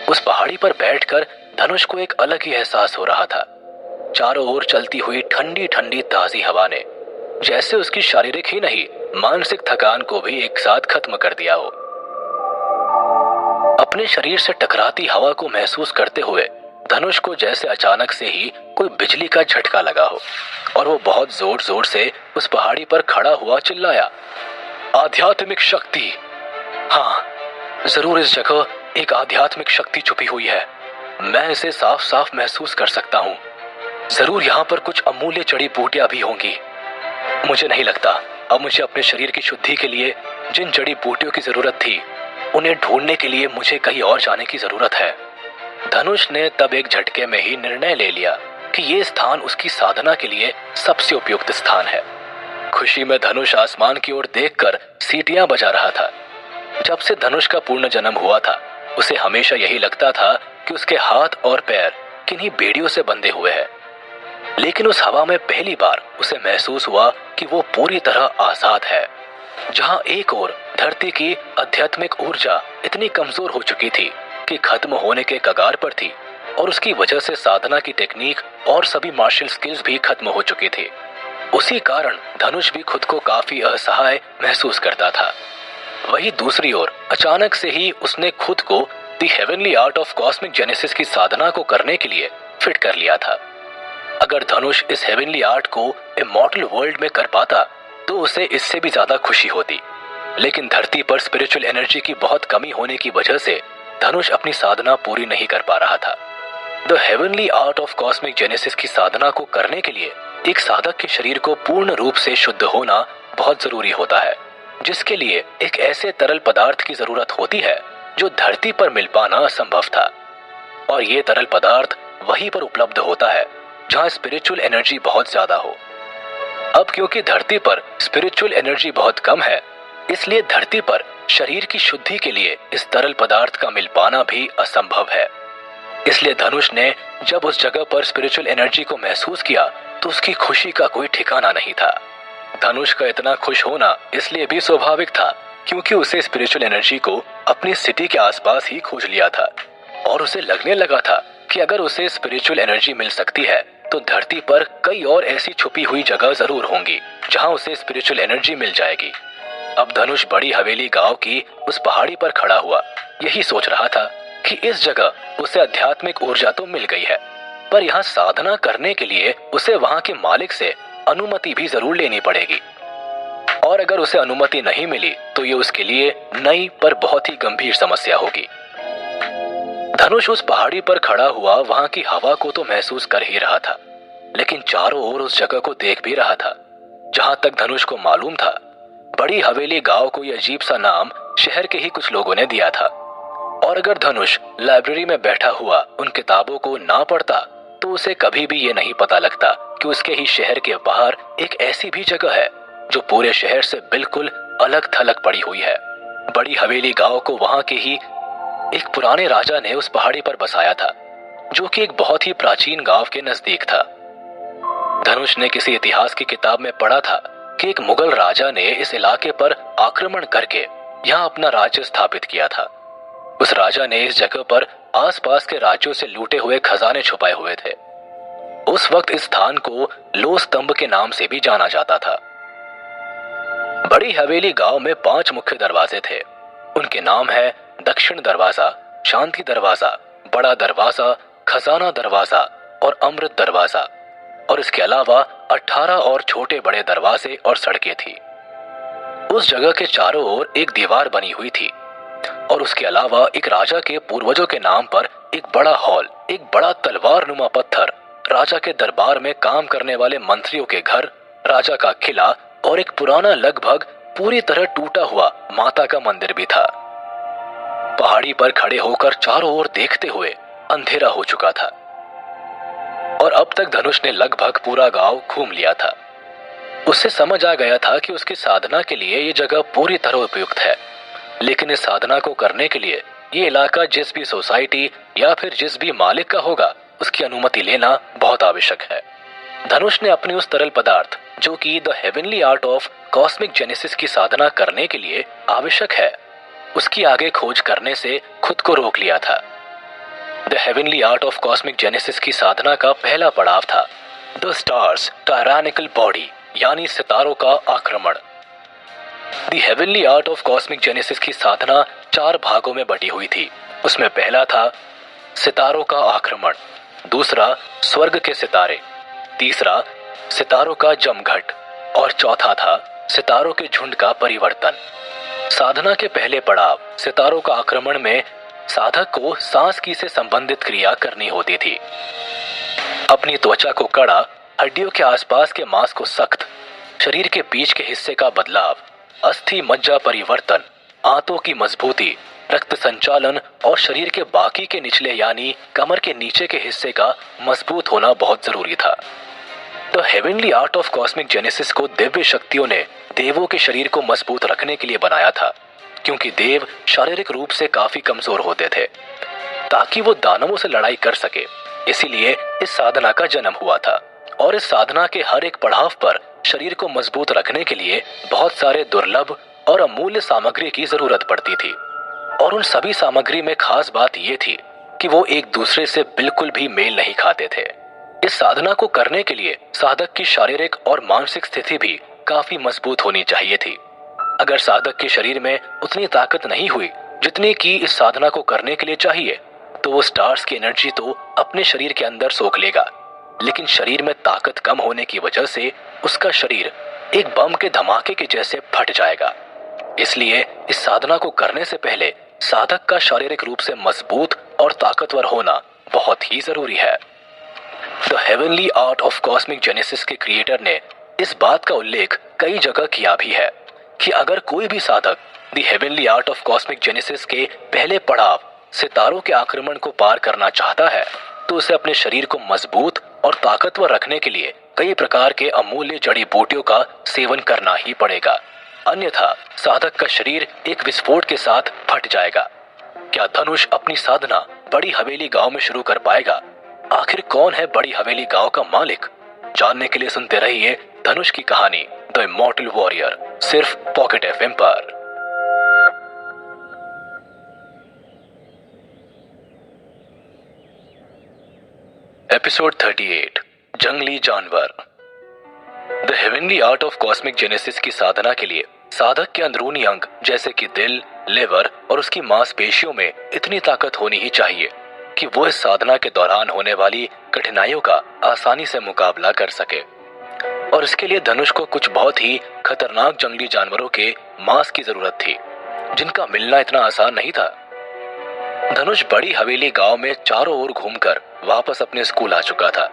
उस पहाड़ी पर बैठकर धनुष को एक अलग ही एहसास हो रहा था। चारों ओर चलती हुई ठंडी ठंडी ताजी हवा ने जैसे उसकी शारीरिक ही नहीं मानसिक थकान को भी एक साथ खत्म कर दिया हो। अपने शरीर से टकराती हवा को महसूस करते हुए धनुष को जैसे अचानक से ही कोई बिजली का झटका लगा हो और वो बहुत जोर जोर से उस पहाड़ी पर खड़ा हुआ चिल्लाया, आध्यात्मिक शक्ति! हाँ, जरूर इस जगह एक आध्यात्मिक शक्ति छुपी हुई है। मैं इसे साफ साफ महसूस कर सकता हूँ। जरूर यहाँ पर कुछ अमूल्य जड़ी बूटियां भी होंगी। मुझे नहीं लगता अब मुझे अपने शरीर की शुद्धि के लिए जिन जड़ी बूटियों की जरूरत थी उन्हें ढूंढने के लिए मुझे कहीं और जाने की जरूरत है। धनुष ने तब एक झटके में ही निर्णय ले लिया कि ये स्थान उसकी साधना के लिए सबसे उपयुक्त स्थान है। खुशी में धनुष आसमान की ओर देखकर सीटियां बजा रहा था। जब से धनुष का पूर्ण जन्म हुआ था उसे हमेशा यही लगता था कि उसके हाथ और पैर किन्हीं बेड़ियों से बंधे हुए हैं, लेकिन उस हवा में पहली बार उसे महसूस हुआ कि वो पूरी तरह आजाद है। जहां एक ओर धरती की आध्यात्मिक ऊर्जा इतनी कमजोर हो चुकी थी कि खत्म होने के कगार पर थी और उसकी वजह से साधना की टेक्निक और सभी मार्शल स्किल्स भी खत्म हो चुकी थी, उसी कारण धनुष भी खुद को काफी असहाय महसूस करता था। वहीं दूसरी ओर अचानक से ही उसने खुद को the heavenly art of cosmic genesis की साधना को करने के लिए फिट कर लिया था। अगर धनुष इस हेवनली आर्ट को इमॉर्टल वर्ल्ड में कर पाता तो उसे इससे भी ज्यादा खुशी होती, लेकिन धरती पर स्पिरिचुअल एनर्जी की बहुत कमी होने की वजह से धनुष अपनी साधना पूरी नहीं कर पा रहा था। The heavenly art of cosmic genesis की साधना को करने के लिए एक साधक के शरीर को पूर्ण रूप से शुद्ध होना बहुत जरूरी होता है, जिसके लिए एक ऐसे तरल पदार्थ की जरूरत होती है जो धरती पर मिल पाना असंभव था। और ये तरल पदार्थ वहीं पर उपलब्ध होता है जहां स्पिरिचुअल एनर्जी बहुत ज्यादा हो। अब क्योंकि धरती पर स्पिरिचुअल एनर्जी बहुत कम है, इसलिए धरती पर शरीर की शुद्धि के लिए इस तरल पदार्थ का मिल पाना भी असंभव है। इसलिए धनुष ने जब उस जगह पर स्पिरिचुअल एनर्जी को महसूस किया तो उसकी खुशी का कोई ठिकाना नहीं था। धनुष का इतना खुश होना इसलिए भी स्वाभाविक था क्योंकि उसे स्पिरिचुअल एनर्जी को अपनी सिटी के आसपास ही खोज लिया था और उसे लगने लगा था कि अगर उसे स्पिरिचुअल एनर्जी मिल सकती है तो धरती पर कई और ऐसी छुपी हुई जगह जरूर होंगी जहां उसे स्पिरिचुअल एनर्जी मिल जाएगी। अब धनुष बड़ी हवेली गांव की उस पहाड़ी पर खड़ा हुआ यही सोच रहा था कि इस जगह उसे आध्यात्मिक ऊर्जा तो मिल गई है, पर यहाँ साधना करने के लिए उसे वहाँ के मालिक से अनुमति भी जरूर लेनी पड़ेगी। और अगर उसे अनुमति नहीं मिली तो ये उसके लिए नई पर बहुत ही गंभीर समस्या होगी। धनुष उस पहाड़ी पर खड़ा हुआ वहाँ की हवा को तो महसूस कर ही रहा था, लेकिन चारों ओर उस जगह को देख भी रहा था। जहां तक धनुष को मालूम था, बड़ी हवेली गांव को यह अजीब सा नाम शहर के ही कुछ लोगों ने दिया था। और अगर धनुष लाइब्रेरी में बैठा हुआ उन किताबों को ना पढ़ता तो उसे कभी भी ये नहीं पता लगता कि उसके ही शहर के बाहर एक ऐसी भी जगह है जो पूरे शहर से बिल्कुल अलग थलग पड़ी हुई है। बड़ी हवेली गांव को वहां के ही एक पुराने राजा ने उस पहाड़ी पर बसाया था, जो कि एक बहुत ही प्राचीन गांव के नजदीक था। धनुष ने किसी इतिहास की किताब में पढ़ा था कि एक मुगल राजा ने इस इलाके पर आक्रमण करके यहाँ अपना राज्य स्थापित किया था। उस राजा ने इस जगह पर आसपास के राज्यों से लूटे हुए खजाने छुपाए हुए थे। उस वक्त इस स्थान को लो स्तंभ के नाम से भी जाना जाता था। बड़ी हवेली गांव में 5 मुख्य दरवाजे थे। उनके नाम है दक्षिण दरवाजा, शांति दरवाजा, बड़ा दरवाजा, खजाना दरवाजा और अमृत दरवाजा। और इसके अलावा 18 और छोटे बड़े दरवाजे और सड़कें थी। उस जगह के चारों ओर एक दीवार बनी हुई थी और उसके अलावा एक राजा के पूर्वजों के नाम पर एक बड़ा हॉल, एक बड़ा तलवार नुमा पत्थर, राजा के दरबार में काम करने वाले मंत्रियों के घर, राजा का किला और एक पुराना लगभग पूरी तरह टूटा हुआ माता का मंदिर भी था। पहाड़ी पर खड़े होकर चारों ओर देखते हुए अंधेरा हो चुका था और अब तक धनुष ने लगभग पूरा गांव घूम लिया था। उसे समझ आ गया था कि उसकी साधना के लिए ये जगह पूरी तरह उपयुक्त है, लेकिन इस साधना को करने के लिए ये इलाका जिस भी सोसाइटी या फिर जिस भी मालिक का होगा उसकी अनुमति लेना बहुत आवश्यक है। धनुष ने अपनी उस तरल पदार्थ जो कि the heavenly art of cosmic genesis की साधना करने के लिए आवश्यक है, उसकी आगे खोज करने से खुद को रोक लिया था। The heavenly art of cosmic genesis की साधना का पहला पड़ाव था द स्टार्स टायरानिकल बॉडी, यानी सितारों का आक्रमण। The heavenly art of cosmic genesis की साधना 4 भागों में बटी हुई थी। उसमें पहला था सितारों का आक्रमण, दूसरा स्वर्ग के सितारे, तीसरा सितारों का जमघट और चौथा था सितारों के झुंड का परिवर्तन। साधना के पहले पड़ाव सितारों का आक्रमण में साधक को सांस की से संबंधित क्रिया करनी होती थी। अपनी त्वचा को कड़ा, हड्डियों के आसपास के मांस को सख्त, शरीर के बीच के हिस्से का बदलाव, अस्थि मज्जा परिवर्तन, आंतों की मजबूती, रक्त संचालन और शरीर के बाकी के निचले यानी कमर के नीचे के हिस्से का मजबूत होना बहुत जरूरी था। The heavenly art of cosmic genesis को दिव्य शक्तियों ने देवों के शरीर को मजबूत रखने के लिए बनाया था, क्योंकि देव शारीरिक रूप से काफी कमजोर होते थे, ताकि वो दानवों से लड़ाई कर सके। इसीलिए इस साधना का जन्म हुआ था और इस साधना के हर एक पड़ाव पर शरीर को मजबूत रखने के लिए बहुत सारे दुर्लभ और अमूल्य सामग्री की जरूरत पड़ती थी। और उन सभी सामग्री में खास बात ये थी कि वो एक दूसरे से बिल्कुल भी मेल नहीं खाते थे। इस साधना को करने के लिए साधक की शारीरिक और मानसिक स्थिति भी काफी मजबूत होनी चाहिए थी। अगर साधक के शरीर में उतनी ताकत नहीं हुई जितनी कि इस साधना को करने के लिए चाहिए, तो वो स्टार्स की एनर्जी तो अपने शरीर के अंदर सोख लेगा, लेकिन शरीर में ताकत कम होने की वजह से उसका शरीर एक बम के धमाके के जैसे फट जाएगा। इसलिए इस साधना को करने से पहले साधक का शारीरिक रूप से मजबूत और ताकतवर होना बहुत ही जरूरी है। The heavenly art of cosmic genesis के क्रिएटर ने इस बात का उल्लेख कई जगह किया भी है कि अगर कोई भी साधक the heavenly art of cosmic genesis के पहले पड़ाव सितारों के आक्रमण को पार करना चाहता है, तो उसे अपने शरीर को मजबूत और ताकतवर रखने के लिए कई प्रकार के अमूल्य जड़ी बूटियों का सेवन करना ही पड़ेगा, अन्यथा साधक का शरीर एक विस्फोट के साथ फट जाएगा। क्या धनुष अपनी साधना बड़ी हवेली गांव में शुरू कर पाएगा? आखिर कौन है बड़ी हवेली गांव का मालिक? जानने के लिए सुनते रहिए धनुष की कहानी द इमॉर्टल वॉरियर, सिर्फ पॉकेट एफएम पर। एपिसोड 38, जंगली जानवर। The heavenly art of cosmic genesis की साधना के लिए साधक के अंदरूनी अंग जैसे कि दिल, लिवर और उसकी मांसपेशियों में इतनी ताकत होनी ही चाहिए कि वो इस साधना के दौरान होने वाली कठिनाइयों का आसानी से मुकाबला कर सके। और इसके लिए धनुष को कुछ बहुत ही खतरनाक जंगली जानवरों के मांस की जरूरत थी, जिनका मिलना इतना आसान नहीं था। धनुष बड़ी हवेली गांव में चारों ओर घूमकर वापस अपने स्कूल आ चुका था।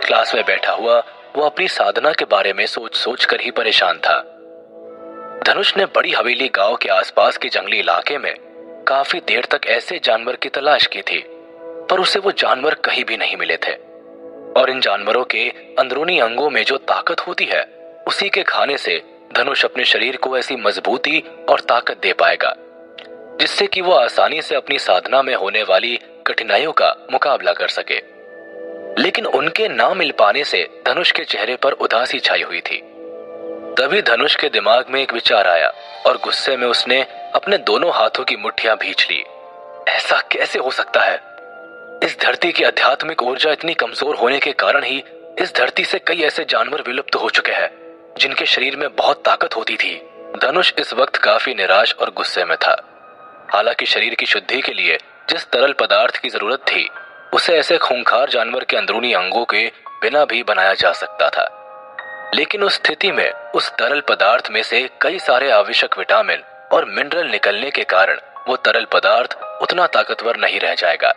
क्लास में बैठा हुआ वो अपनी साधना के बारे में सोच सोच कर ही परेशान था। धनुष ने बड़ी हवेली गांव के आसपास के जंगली इलाके में काफी देर तक ऐसे जानवर की तलाश की थी, पर उसे वो जानवर कहीं भी नहीं मिले थे। और इन जानवरों के अंदरूनी अंगों में जो ताकत होती है, उसी के खाने से धनुष अपने शरीर को ऐसी मजबूती और ताकत दे पाएगा जिससे कि वो आसानी से अपनी साधना में होने वाली कठिनाइयों का मुकाबला कर सके। लेकिन उनके ना मिल पाने से धनुष के चेहरे पर उदासी छाई हुई थी। तभी धनुष के दिमाग में एक विचार आया और गुस्से में उसने अपने दोनों हाथों की मुट्ठियां भींच ली। ऐसा कैसे हो सकता है? इस धरती की आध्यात्मिक ऊर्जा इतनी कमजोर होने के कारण ही इस धरती से कई ऐसे जानवर विलुप्त हो चुके हैं जिनके शरीर में बहुत ताकत होती थी। धनुष इस वक्त काफी निराश और गुस्से में था। हालांकि शरीर की शुद्धि के लिए जिस तरल पदार्थ की जरूरत थी, उसे ऐसे खूंखार जानवर के अंदरूनी अंगों के बिना भी बनाया जा सकता था। लेकिन उस स्थिति में उस तरल पदार्थ में से कई सारे आवश्यक विटामिन और मिनरल निकलने के कारण वो तरल पदार्थ उतना ताकतवर नहीं रह जाएगा।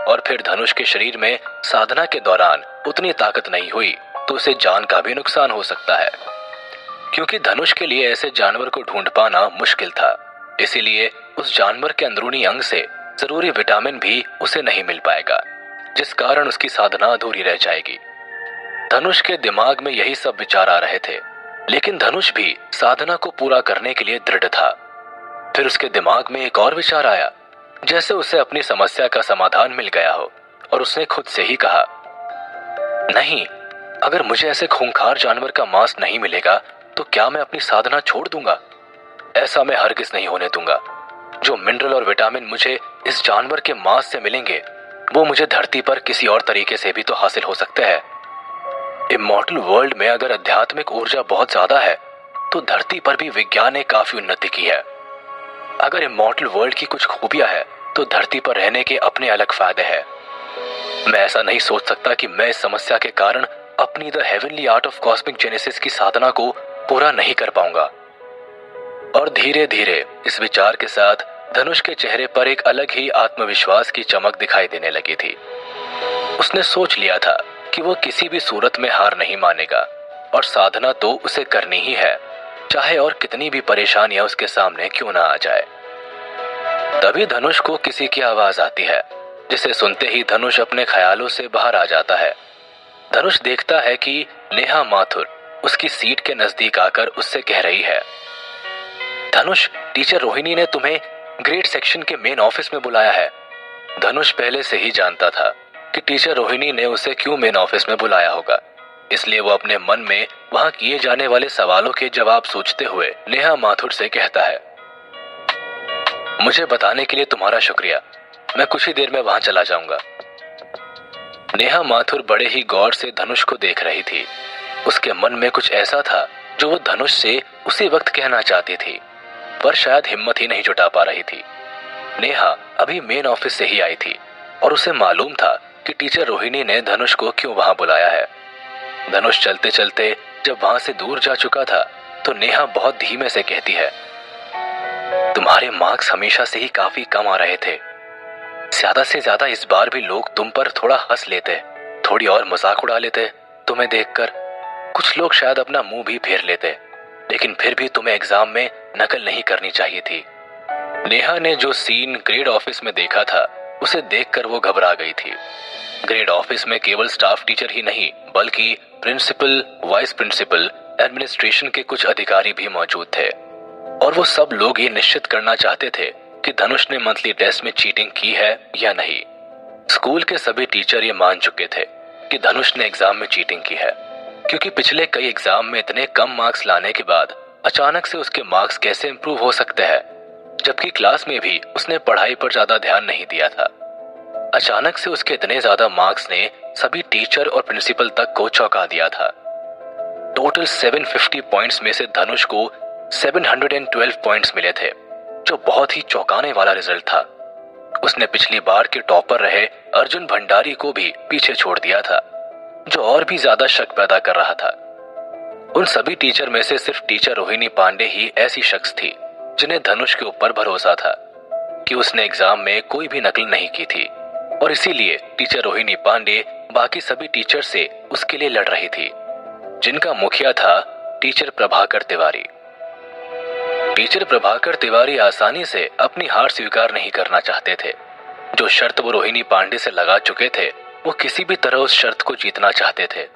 और फिर धनुष के शरीर में साधना के दौरान उतनी ताकत नहीं हुई तो उसे जान का भी नुकसान हो सकता है, क्योंकि धनुष के लिए ऐसे जानवर को ढूंढ पाना मुश्किल था। इसीलिए उस जानवर के अंदरूनी अंग से जरूरी विटामिन भी उसे नहीं मिल पाएगा, जिस कारण उसकी साधना अधूरी रह जाएगी। धनुष के दिमाग में यही सब विचार आ रहे थे, लेकिन धनुष भी साधना को पूरा करने के लिए दृढ़ था। फिर उसके दिमाग में एक और विचार आया, जैसे उसे अपनी समस्या का समाधान मिल गया हो, और उसने खुद से ही कहा, नहीं, अगर मुझे ऐसे खूंखार जानवर का मांस नहीं मिलेगा तो क्या मैं अपनी साधना छोड़ दूंगा? ऐसा मैं हरगिज नहीं होने दूंगा। जो मिनरल और विटामिन मुझे इस जानवर के मांस से मिलेंगे, वो मुझे धरती पर किसी और तरीके से भी तो हासिल हो सकते हैं। इमॉर्टल वर्ल्ड में अगर आध्यात्मिक ऊर्जा बहुत ज्यादा है तो धरती पर भी विज्ञान ने काफी उन्नति की है। अगर इमॉर्टल वर्ल्ड की कुछ खूबियां है तो धरती पर रहने के अपने अलग फायदे हैं। मैं ऐसा नहीं सोच सकता कि मैं इस समस्या के कारण अपनी the heavenly art of cosmic genesis की साधना को पूरा नहीं कर पाऊंगा। और धीरे धीरे इस विचार के साथ धनुष के चेहरे पर एक अलग ही आत्मविश्वास की चमक दिखाई देने लगी थी। उसने सोच लिया था कि वो किसी भी सूरत में हार नहीं मानेगा और साधना तो उसे करनी ही है, चाहे और कितनी भी परेशानियां उसके सामने क्यों ना आ जाए। तभी धनुष को किसी की आवाज आती है, जिसे सुनते ही धनुष अपने ख्यालों से बाहर आ जाता है। धनुष देखता है कि नेहा माथुर उसकी सीट के नजदीक आकर उससे कह रही है, धनुष, टीचर रोहिणी ने तुम्हें ग्रेड सेक्शन के मेन ऑफिस में बुलाया है। धनुष पहले से ही जानता था कि टीचर रोहिणी ने उसे क्यों मेन ऑफिस में बुलाया होगा, इसलिए वो अपने मन में वहां किए जाने वाले सवालों के जवाब सोचते हुए नेहा माथुर से कहता है, मुझे बताने के लिए तुम्हारा शुक्रिया, मैं कुछ ही देर में वहां चला जाऊंगा। नेहा माथुर बड़े ही गौर से धनुष को देख रही थी। उसके मन में कुछ ऐसा था जो वो धनुष से उसी वक्त कहना चाहती थी, पर शायद हिम्मत ही नहीं जुटा पा रही थी। नेहा अभी मेन ऑफिस से ही आई थी और उसे मालूम था कि टीचर रोहिणी ने धनुष को क्यों वहां बुलाया है। धनुष चलते चलते जब वहां से दूर जा चुका था तो नेहा बहुत धीमे से कहती है, तुम्हारे मार्क्स हमेशा से ही काफी कम आ रहे थे। ज्यादा से ज्यादा इस बार भी लोग तुम पर थोड़ा हंस लेते, थोड़ी और मजाक उड़ा लेते तुम्हें देखकर। कुछ लोग शायद अपना मुंह भी फेर लेते, लेकिन फिर भी तुम्हें एग्जाम में नकल नहीं करनी चाहिए थी। नेहा ने जो सीन ग्रेड ऑफिस में देखा था, उसे देखकर वो घबरा गई थी। ग्रेड ऑफिस में केवल स्टाफ टीचर ही नहीं, बल्कि प्रिंसिपल, वाइस प्रिंसिपल, एडमिनिस्ट्रेशन के कुछ अधिकारी भी मौजूद थे, और वो सब लोग ये निश्चित करना चाहते थे कि धनुष ने मंथली टेस्ट में चीटिंग की है या नहीं। स्कूल के सभी टीचर ये मान चुके थे कि धनुष ने एग्जाम में चीटिंग की है, क्योंकि पिछले कई एग्जाम में इतने कम मार्क्स लाने के बाद अचानक से उसके मार्क्स कैसे इंप्रूव हो सकते हैं, जबकि क्लास में भी उसने पढ़ाई पर ज्यादा ध्यान नहीं दिया था। अचानक से उसके इतने ज्यादा मार्क्स ने सभी टीचर और प्रिंसिपल तक को चौंका दिया था। टोटल 750 पॉइंट्स में से धनुष को 712 पॉइंट्स मिले थे, जो बहुत ही चौंकाने वाला रिजल्ट था। उसने पिछली बार के टॉपर रहे अर्जुन भंडारी को भी पीछे छोड़ दिया था, जो और भी ज्यादा शक पैदा कर रहा था। उन सभी टीचर में से सिर्फ टीचर रोहिणी पांडे ही ऐसी शख्स थी जिन्हें धनुष के ऊपर भरोसा था कि उसने एग्जाम में कोई भी नकल नहीं की थी, और इसीलिए टीचर रोहिणी पांडे बाकी सभी टीचर से उसके लिए लड़ रही थी, जिनका मुखिया था टीचर प्रभाकर तिवारी। टीचर प्रभाकर तिवारी आसानी से अपनी हार स्वीकार नहीं करना चाहते थे। जो शर्त वो रोहिणी पांडे से लगा चुके थे, वो किसी भी तरह उस शर्त को जीतना चाहते थे।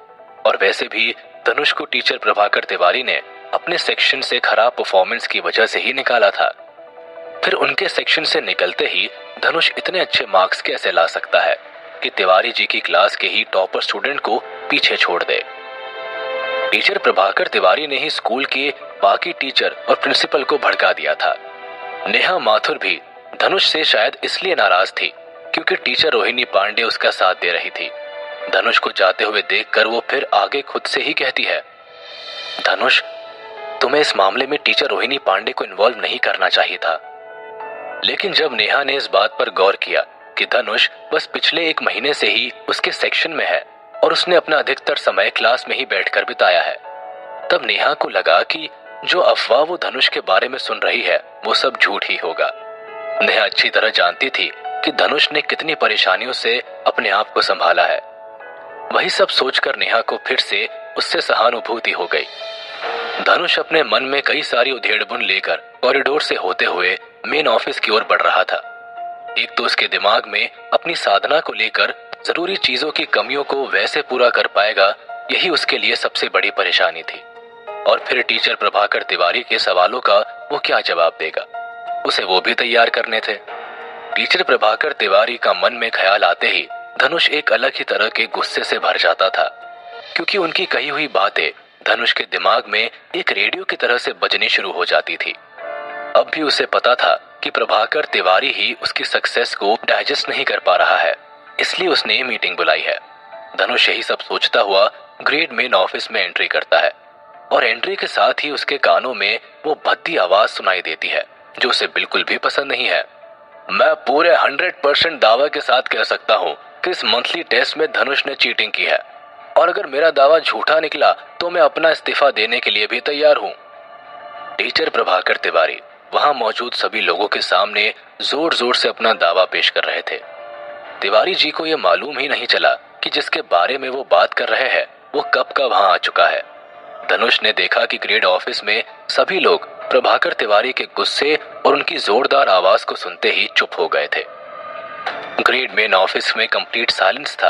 और वैसे भी धनुष को टीचर प्रभाकर तिवारी ने अपने सेक्शन से खराब परफॉर्मेंस की वजह से ही निकाला था। फिर उनके सेक्शन से निकलते ही धनुष इतने अच्छे मार्क्स कैसे ला सकता है कि तिवारी जी की क्लास के ही टॉपर स्टूडेंट को पीछे छोड़ दे। टीचर प्रभाकर तिवारी ने ही स्कूल के बाकी टीचर और प्रिंसिपल को भड़का दिया था। नेहा माथुर भी धनुष से शायद इसलिए नाराज थी क्योंकि टीचर रोहिणी पांडे उसका साथ दे रही थी। धनुष को जाते हुए देखकर वो फिर आगे खुद से ही कहती है, धनुष, तुम्हें इस मामले में टीचर रोहिणी पांडे को इन्वॉल्व नहीं करना चाहिए था। लेकिन जब नेहा ने इस बात पर गौर किया कि धनुष बस पिछले एक महीने से ही उसके सेक्शन में है और उसने अपना अधिकतर समय क्लास में ही बैठकर बिताया है, तब नेहा को लगा कि जो अफवाह वो धनुष के बारे में सुन रही है वो सब झूठ ही होगा। नेहा अच्छी तरह जानती थी कि धनुष ने कितनी परेशानियों से अपने आप को संभाला है। वही सब सोचकर नेहा को फिर से उससे सहानुभूति हो गई। धनुष अपने मन में कई सारी उधेड़बुन लेकर कॉरिडोर से होते हुए मेन ऑफिस की ओर बढ़ रहा था। एक तो उसके दिमाग में अपनी साधना को लेकर जरूरी चीजों की कमियों को वैसे पूरा कर पाएगा, यही उसके लिए सबसे बड़ी परेशानी थी। और फिर टीचर प्रभाकर तिवारी के सवालों का वो क्या जवाब देगा, उसे वो भी तैयार करने थे। टीचर प्रभाकर तिवारी का मन में ख्याल आते ही धनुष एक अलग ही तरह के गुस्से से भर जाता था, क्योंकि उनकी कही हुई बातें धनुष के दिमाग में एक रेडियो की तरह से बजनी शुरू हो जाती थी। अब भी उसे पता था कि प्रभाकर तिवारी ही उसकी सक्सेस को डाइजेस्ट नहीं कर पा रहा है, इसलिए उसने ये मीटिंग बुलाई है। धनुष यही सब सोचता हुआ ग्रेड मेन ऑफिस में एंट्री करता है, और एंट्री के साथ ही उसके कानों में वो भद्दी आवाज सुनाई देती है जो उसे बिल्कुल भी पसंद नहीं है। मैं पूरे 100% दावा के साथ कह सकता हूँ कि इस मंथली टेस्ट में धनुष ने चीटिंग की है, और अगर मेरा दावा झूठा निकला तो मैं अपना इस्तीफा देने के लिए भी तैयार हूँ। टीचर प्रभाकर तिवारी वहां मौजूद सभी लोगों के सामने जोर जोर से अपना दावा पेश कर रहे थे। तिवारी जी को यह मालूम ही नहीं चला कि जिसके बारे में वो बात कर रहे हैं वो कब का वहां आ चुका है। धनुष ने देखा कि ग्रेड ऑफिस में सभी लोग प्रभाकर तिवारी के गुस्से और उनकी जोरदार आवाज को सुनते ही चुप हो गए थे। ग्रेड मेन ऑफिस में कंप्लीट साइलेंस था,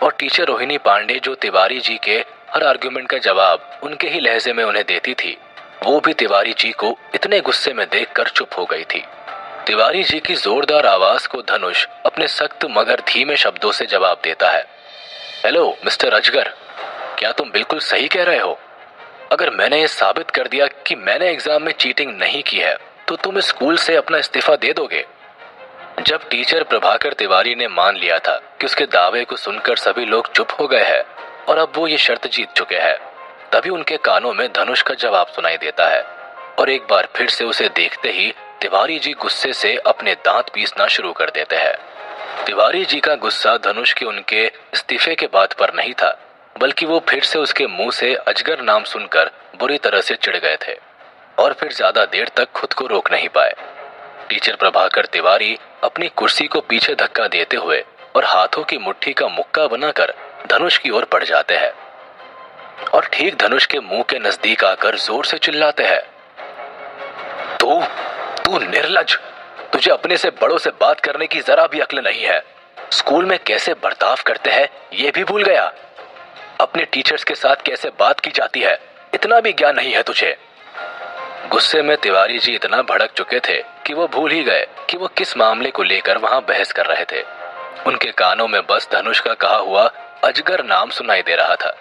और टीचर रोहिणी पांडे जो तिवारी जी के हर आर्गुमेंट का जवाब उनके ही लहजे में उन्हें देती थी, वो भी तिवारी जी को इतने गुस्से में देखकर चुप हो गई थी। तिवारी जी की जोरदार आवाज को धनुष अपने सख्त मगर धीमे शब्दों से जवाब देता है, हेलो मिस्टर अजगर, क्या तुम बिल्कुल सही कह रहे हो? अगर मैंने ये साबित कर दिया कि मैंने एग्जाम में चीटिंग नहीं की है तो तुम इस स्कूल से अपना इस्तीफा दे दोगे? जब टीचर प्रभाकर तिवारी ने मान लिया था कि उसके दावे को सुनकर सभी लोग चुप हो गए हैं और अब वो ये शर्त जीत चुके हैं, तभी उनके कानों में धनुष का जवाब सुनाई देता है, और एक बार फिर से उसे देखते ही तिवारी जी गुस्से से अपने दांत पीसना शुरू कर देते हैं। तिवारी जी का गुस्सा धनुष के उनके इस्तीफे के बात पर नहीं था, बल्कि वो फिर से उसके मुंह से अजगर नाम सुनकर बुरी तरह से चिढ़ गए थे, और फिर ज्यादा देर तक खुद को रोक नहीं पाए। टीचर प्रभाकर तिवारी अपनी कुर्सी को पीछे धक्का देते हुए और हाथों की मुट्ठी का मुक्का बनाकर धनुष की ओर बढ़ जाते हैं, और ठीक धनुष के मुंह के नजदीक आकर जोर से चिल्लाते हैं, तू निर्लज, तुझे अपने से बड़ों से बात करने की जरा भी अक्ल नहीं है। स्कूल में कैसे बर्ताव करते हैं ये भी भूल गया? अपने टीचर्स के साथ कैसे बात की जाती है इतना भी ज्ञान नहीं है तुझे? गुस्से में तिवारी जी इतना भड़क चुके थे कि वो भूल ही गए कि वो किस मामले को लेकर वहां बहस कर रहे थे। उनके कानों में बस धनुष का कहा हुआ अजगर नाम सुनाई दे रहा था,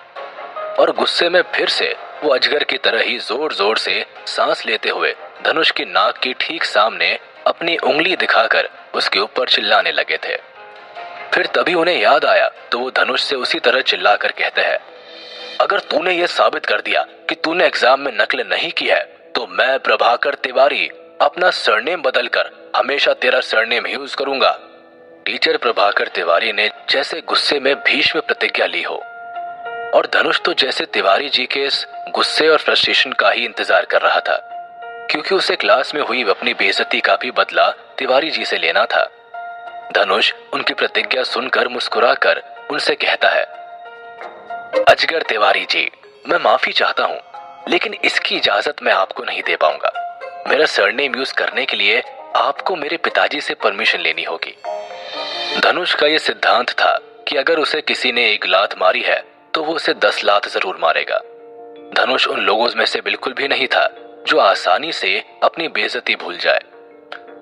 और गुस्से में फिर से वो अजगर की तरह ही जोर जोर से सांस लेते हुए धनुष की नाक की ठीक सामने अपनी उंगली दिखाकर उसके ऊपर चिल्लाने लगे थे। फिर तभी उन्हें याद आया तो वो धनुष से उसी तरह चिल्लाकर कहते हैं, अगर तूने ये साबित कर दिया कि तूने एग्जाम में नकल नहीं की है तो मैं प्रभाकर तिवारी अपना सरनेम बदलकर हमेशा तेरा सरनेम ही यूज करूंगा। टीचर प्रभाकर तिवारी ने जैसे गुस्से में भीष्म प्रतिज्ञा ली हो, और धनुष तो जैसे तिवारी जी के इस गुस्से और फ्रस्ट्रेशन का ही इंतजार कर रहा था, क्योंकि उसे क्लास में हुई अपनी बेइज्जती का भी बदला तिवारी जी से लेना था। धनुष उनकी प्रतिज्ञा सुनकर मुस्कुराकर उनसे कहता है, अजगर तिवारी जी, मैं माफी चाहता हूँ, लेकिन इसकी इजाजत मैं आपको नहीं दे पाऊंगा। मेरा सरनेम यूज करने के लिए आपको मेरे पिताजी से परमिशन लेनी होगी। धनुष का यह सिद्धांत था कि अगर उसे किसी ने एक लात मारी है तो वो उसे 10 लात जरूर मारेगा। धनुष उन लोगों में से बिल्कुल भी नहीं था जो आसानी से अपनी बेइज्जती भूल जाए,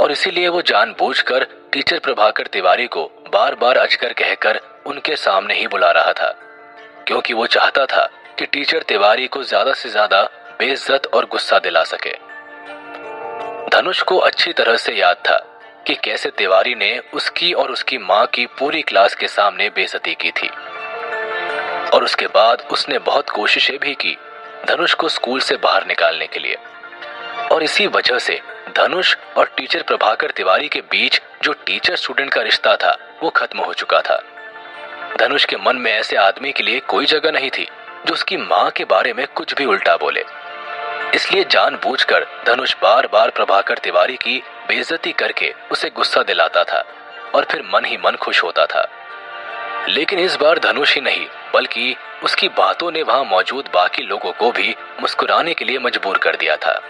और इसीलिए वो जानबूझकर टीचर प्रभाकर तिवारी को बार बार अजगर कहकर उनके सामने ही बुला रहा था, क्योंकि वो चाहता था कि टीचर तिवारी को ज्यादा से ज्यादा बेइज्जत और गुस्सा दिला सके। धनुष को अच्छी तरह से याद था कि कैसे तिवारी ने उसकी और उसकी माँ की पूरी क्लास के सामने बेइज्जती की थी, और उसके बाद उसने बहुत कोशिशें भी की धनुष को स्कूल से बाहर निकालने के लिए, और इसी वजह से धनुष और टीचर प्रभाकर तिवारी के बीच जो टीचर स्टूडेंट का रिश्ता था वो खत्म हो चुका था। धनुष के मन में ऐसे आदमी के लिए कोई जगह नहीं थी जो उसकी माँ के बारे में कुछ भी उल्टा बोले। इसलिए जानबूझकर धनुष बार बार प्रभाकर तिवारी की बेइज्जती करके उसे गुस्सा दिलाता था, और फिर मन ही मन खुश होता था। लेकिन इस बार धनुष ही नहीं बल्कि उसकी बातों ने वहां मौजूद बाकी लोगों को भी मुस्कुराने के लिए मजबूर कर दिया था।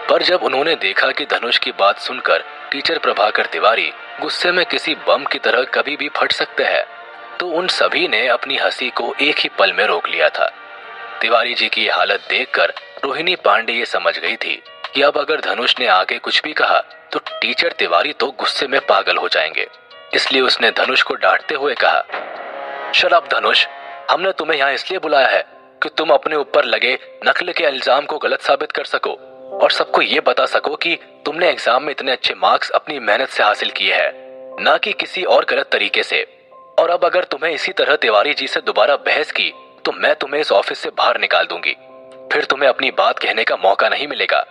पर जब उन्होंने देखा कि धनुष की बात सुनकर टीचर प्रभाकर तिवारी गुस्से में किसी बम की तरह कभी भी फट सकते हैं, तो उन सभी ने अपनी हंसी को एक ही पल में रोक लिया था। तिवारी जी की हालत देखकर रोहिणी पांडे ये समझ गई थी कि अब अगर धनुष ने आगे कुछ भी कहा तो टीचर तिवारी तो गुस्से में पागल हो जाएंगे। इसलिए उसने धनुष को डांटते हुए कहा, शट अप धनुष, हमने तुम्हें यहाँ इसलिए बुलाया है कि तुम अपने ऊपर लगे नकल के इल्जाम को गलत साबित कर सको और सबको ये बता सको कि तुमने एग्जाम में इतने अच्छे मार्क्स अपनी मेहनत से हासिल किए हैं, ना कि किसी और गलत तरीके से। और अब अगर तुम्हें इसी तरह तिवारी जी से दोबारा बहस की तो मैं तुम्हें इस ऑफिस से बाहर निकाल दूंगी, फिर तुम्हें अपनी बात कहने का मौका नहीं मिलेगा।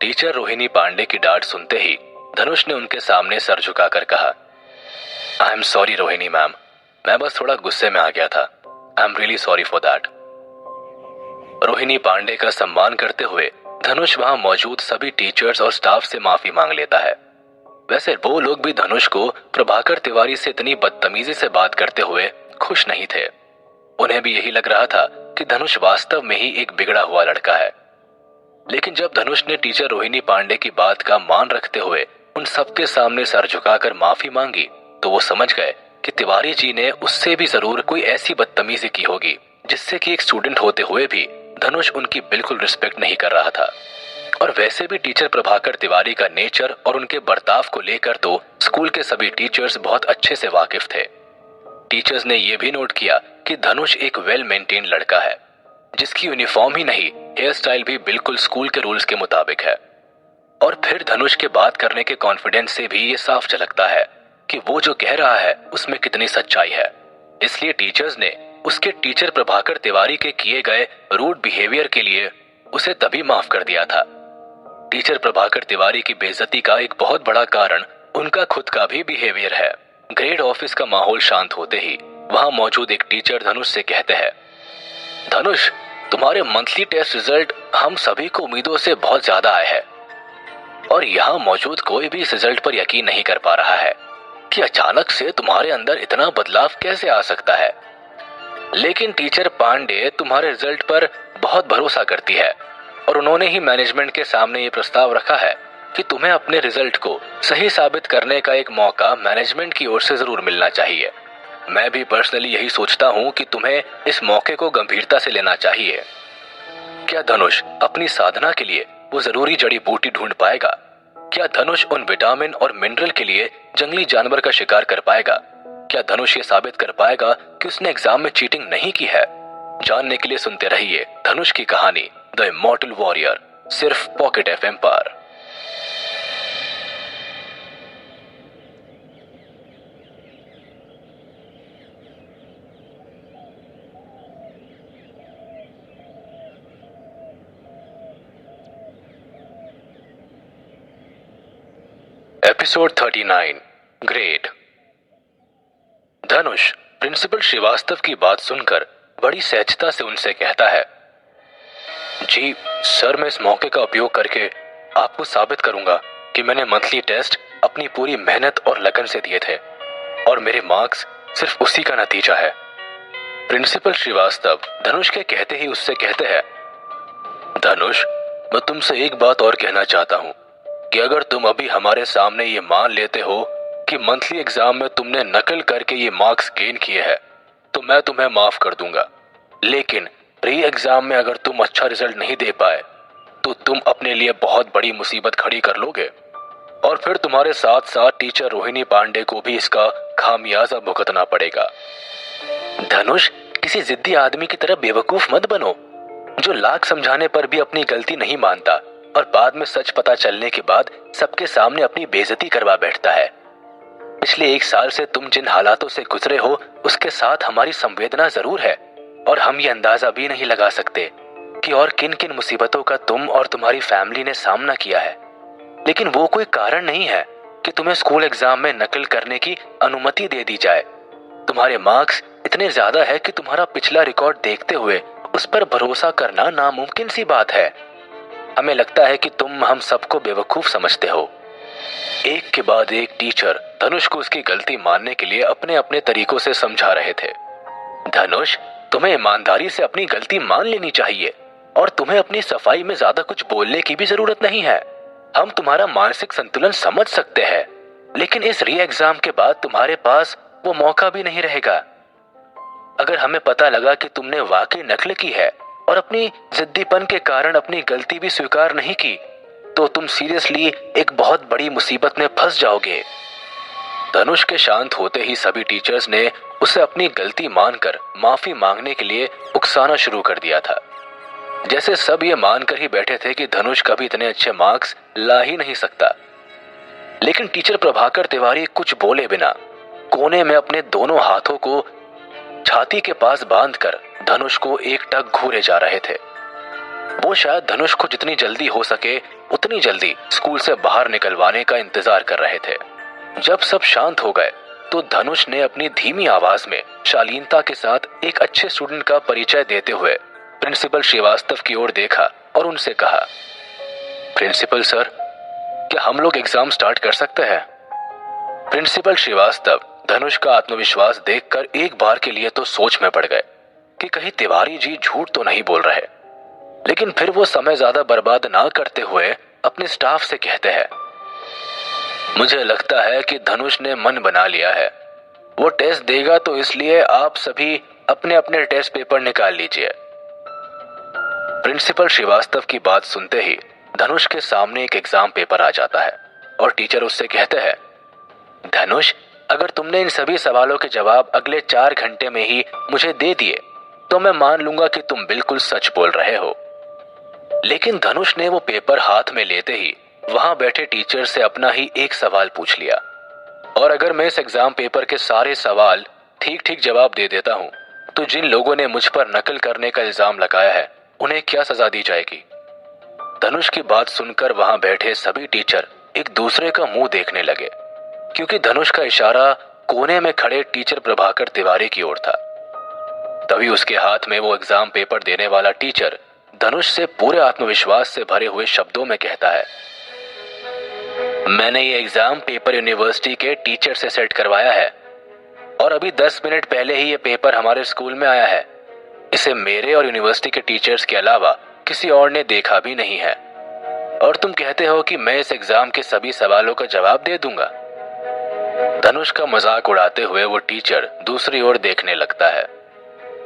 टीचर रोहिणी पांडे की डांट सुनते ही धनुष ने उनके सामने सर झुकाकर कहा, I am sorry Rohini ma'am, मैं बस थोड़ा गुस्से में आ गया था। I am really sorry for that. Rohini Pandey का सम्मान करते हुए धनुष वहां मौजूद सभी टीचर्स और स्टाफ से माफी मांग लेता है। वैसे वो लोग भी धनुष को प्रभाकर तिवारी से इतनी बदतमीजी से बात करते हुए खुश नहीं थे। उन्हें भी यही लग रहा था कि धनुष वास्तव में ही एक बिगड़ा हुआ लड़का है। लेकिन जब धनुष ने टीचर रोहिणी पांडे की बात का मान रखते हुए उन सबके सामने सर झुकाकर माफी मांगी तो वो समझ गए कि तिवारी जी ने उससे भी जरूर कोई ऐसी बदतमीजी की होगी जिससे कि एक स्टूडेंट होते हुए भी धनुष उनकी बिल्कुल रिस्पेक्ट नहीं कर रहा था। और वैसे भी टीचर प्रभाकर तिवारी का नेचर और उनके बर्ताव को लेकर तो स्कूल के सभी टीचर्स बहुत अच्छे से वाकिफ थे। टीचर्स ने यह भी नोट किया कि धनुष एक वेल मेंटेन लड़का है, जिसकी यूनिफॉर्म ही नहीं हेयर स्टाइल भी बिल्कुल स्कूल के रूल्स के मुताबिक है। और फिर धनुष के बात करने के कॉन्फिडेंस से भी ये साफ झलकता है कि वो जो कह रहा है उसमें कितनी सच्चाई है। इसलिए टीचर्स ने उसके टीचर प्रभाकर तिवारी के किए गए रूड बिहेवियर के लिए उसे तभी माफ कर दिया था। टीचर प्रभाकर तिवारी की बेइज्जती का एक बहुत बड़ा कारण उनका खुद का भी बिहेवियर है। ग्रेड ऑफिस का माहौल शांत होते ही वहां मौजूद एक टीचर धनुष से कहते हैं, धनुष, तुम्हारे मंथली टेस्ट रिजल्ट हम सभी को उम्मीदों से बहुत ज्यादा आए हैं, और यहाँ मौजूद कोई भी इस रिजल्ट पर यकीन नहीं कर पा रहा है कि अचानक से तुम्हारे अंदर इतना बदलाव कैसे आ सकता है। लेकिन टीचर पांडे तुम्हारे रिजल्ट पर बहुत भरोसा करती है, और उन्होंने ही मैनेजमेंट के सामने ये प्रस्ताव रखा है कि तुम्हें अपने रिजल्ट को सही साबित करने का एक मौका मैनेजमेंट की ओर से जरूर मिलना चाहिए। मैं भी पर्सनली यही सोचता हूँ कि तुम्हें इस मौके को गंभीरता से लेना चाहिए। क्या धनुष अपनी साधना के लिए वो जरूरी जड़ी बूटी ढूंढ पाएगा? क्या धनुष उन विटामिन और मिनरल के लिए जंगली जानवर का शिकार कर पाएगा? क्या धनुष ये साबित कर पाएगा कि उसने एग्जाम में चीटिंग नहीं की है? जानने के लिए सुनते रहिए धनुष की कहानी द इमॉर्टल वॉरियर, सिर्फ पॉकेट एफएम पर। Episode 39 grade. Dhanush principal Srivastava की बात सुनकर बड़ी सहजता से उनसे कहता है, जी सर, मैं इस मौके का उपयोग करके आपको साबित करूंगा कि मैंने मंथली टेस्ट अपनी पूरी मेहनत और लगन से दिए थे और मेरे मार्क्स सिर्फ उसी का नतीजा है। प्रिंसिपल श्रीवास्तव धनुष के कहते ही उससे कहते हैं, धनुष, मैं तुमसे एक बात और कहना चाहता हूं कि अगर तुम अभी हमारे सामने ये मान लेते हो कि मंथली एग्जाम में तुमने नकल करके ये मार्क्स गेन किए हैं तो मैं तुम्हें माफ कर दूंगा, लेकिन प्री एग्जाम में अगर तुम अच्छा रिजल्ट नहीं दे पाए तो तुम अपने लिए बहुत बड़ी मुसीबत खड़ी कर लोगे और फिर तुम्हारे साथ साथ टीचर रोहिणी पांडे को भी इसका खामियाजा भुगतना पड़ेगा। धनुष, किसी जिद्दी आदमी की तरह बेवकूफ मत बनो जो लाख समझाने पर भी अपनी गलती नहीं मानता और बाद में सच पता चलने के बाद सबके सामने अपनी बेइज्जती करवा बैठता है। पिछले 1 साल से तुम जिन हालातों से गुजरे हो उसके साथ हमारी संवेदना जरूर है और हम ये अंदाजा भी नहीं लगा सकते कि और किन किन मुसीबतों का तुम और तुम्हारी फैमिली ने सामना किया है, लेकिन वो कोई कारण नहीं है कि तुम्हें स्कूल एग्जाम में नकल करने की अनुमति दे दी जाए। तुम्हारे मार्क्स इतने ज्यादा है कि तुम्हारा पिछला रिकॉर्ड देखते हुए उस पर भरोसा करना नामुमकिन सी बात है। हमें लगता है कि तुम हम सबको बेवकूफ समझते हो। एक के बाद एक टीचर धनुष को उसकी गलती मानने के लिए अपने अपने तरीकों से समझा रहे थे। धनुष, तुम्हें ईमानदारी से अपनी गलती मान लेनी चाहिए और तुम्हें अपनी सफाई में ज्यादा कुछ बोलने की भी जरूरत नहीं है। हम तुम्हारा मानसिक संतुलन समझ सकते हैं, लेकिन इस री एग्जाम के बाद तुम्हारे पास वो मौका भी नहीं रहेगा। अगर हमें पता लगा कि तुमने वाकई नकल की है और अपनी जिद्दीपन के कारण अपनी गलती भी स्वीकार नहीं की तो तुम सीरियसली एक बहुत बड़ी मुसीबत में फंस जाओगे। धनुष के शांत होते ही सभी टीचर्स ने उसे अपनी गलती मानकर माफी मांगने के लिए उकसाना शुरू कर दिया था। जैसे सब ये मानकर ही बैठे थे कि धनुष कभी इतने अच्छे मार्क्स ला ही नहीं सकता। लेकिन टीचर प्रभाकर तिवारी कुछ बोले बिना कोने में अपने दोनों हाथों को छाती के पास बांधकर धनुष को एकटक घूरे जा रहे थे। वो शायद धनुष को जितनी जल्दी हो सके उतनी जल्दी स्कूल से बाहर निकलवाने का इंतजार कर रहे थे। जब सब शांत हो गए तो धनुष ने अपनी धीमी आवाज में शालीनता के साथ एक अच्छे स्टूडेंट का परिचय देते हुए प्रिंसिपल श्रीवास्तव की ओर देखा और उनसे कहा, प्रिंसिपल सर, क्या हम लोग एग्जाम स्टार्ट कर सकते हैं? प्रिंसिपल श्रीवास्तव धनुष का आत्मविश्वास देखकर एक बार के लिए तो सोच में पड़ गए कि कहीं तिवारी जी झूठ तो नहीं बोल रहे, लेकिन फिर वो समय ज्यादा बर्बाद ना करते हुए अपने स्टाफ से कहते हैं, मुझे लगता है कि धनुष ने मन बना लिया है। वो टेस्ट देगा तो इसलिए आप सभी अपने अपने टेस्ट पेपर निकाल लीजिए। प्रिंसिपल श्रीवास्तव की बात सुनते ही धनुष के सामने एक एग्जाम पेपर आ जाता है और टीचर उससे कहते हैं, धनुष, अगर तुमने इन सभी सवालों के जवाब अगले 4 घंटे में ही मुझे दे दिए तो मैं मान लूंगा कि तुम बिल्कुल सच बोल रहे हो। लेकिन धनुष ने वो पेपर हाथ में लेते ही वहां बैठे टीचर से अपना ही एक सवाल पूछ लिया, और अगर मैं इस एग्जाम पेपर के सारे सवाल ठीक ठीक जवाब दे देता हूं तो जिन लोगों ने मुझ पर नकल करने का इल्जाम लगाया है उन्हें क्या सजा दी जाएगी? धनुष की बात सुनकर वहां बैठे सभी टीचर एक दूसरे का मुंह देखने लगे, क्योंकि धनुष का इशारा कोने में खड़े टीचर प्रभाकर तिवारी की ओर था। तभी उसके हाथ में वो एग्जाम पेपर देने वाला टीचर धनुष से पूरे आत्मविश्वास से भरे हुए शब्दों में कहता है, मैंने ये एग्जाम पेपर यूनिवर्सिटी के टीचर से सेट करवाया है और अभी 10 मिनट पहले ही ये पेपर हमारे स्कूल में आया है। इसे मेरे और यूनिवर्सिटी के टीचर्स के अलावा किसी और ने देखा भी नहीं है, और तुम कहते हो कि मैं इस एग्जाम के सभी सवालों का जवाब दे दूंगा। धनुष का मजाक उड़ाते हुए वो टीचर दूसरी ओर देखने लगता है।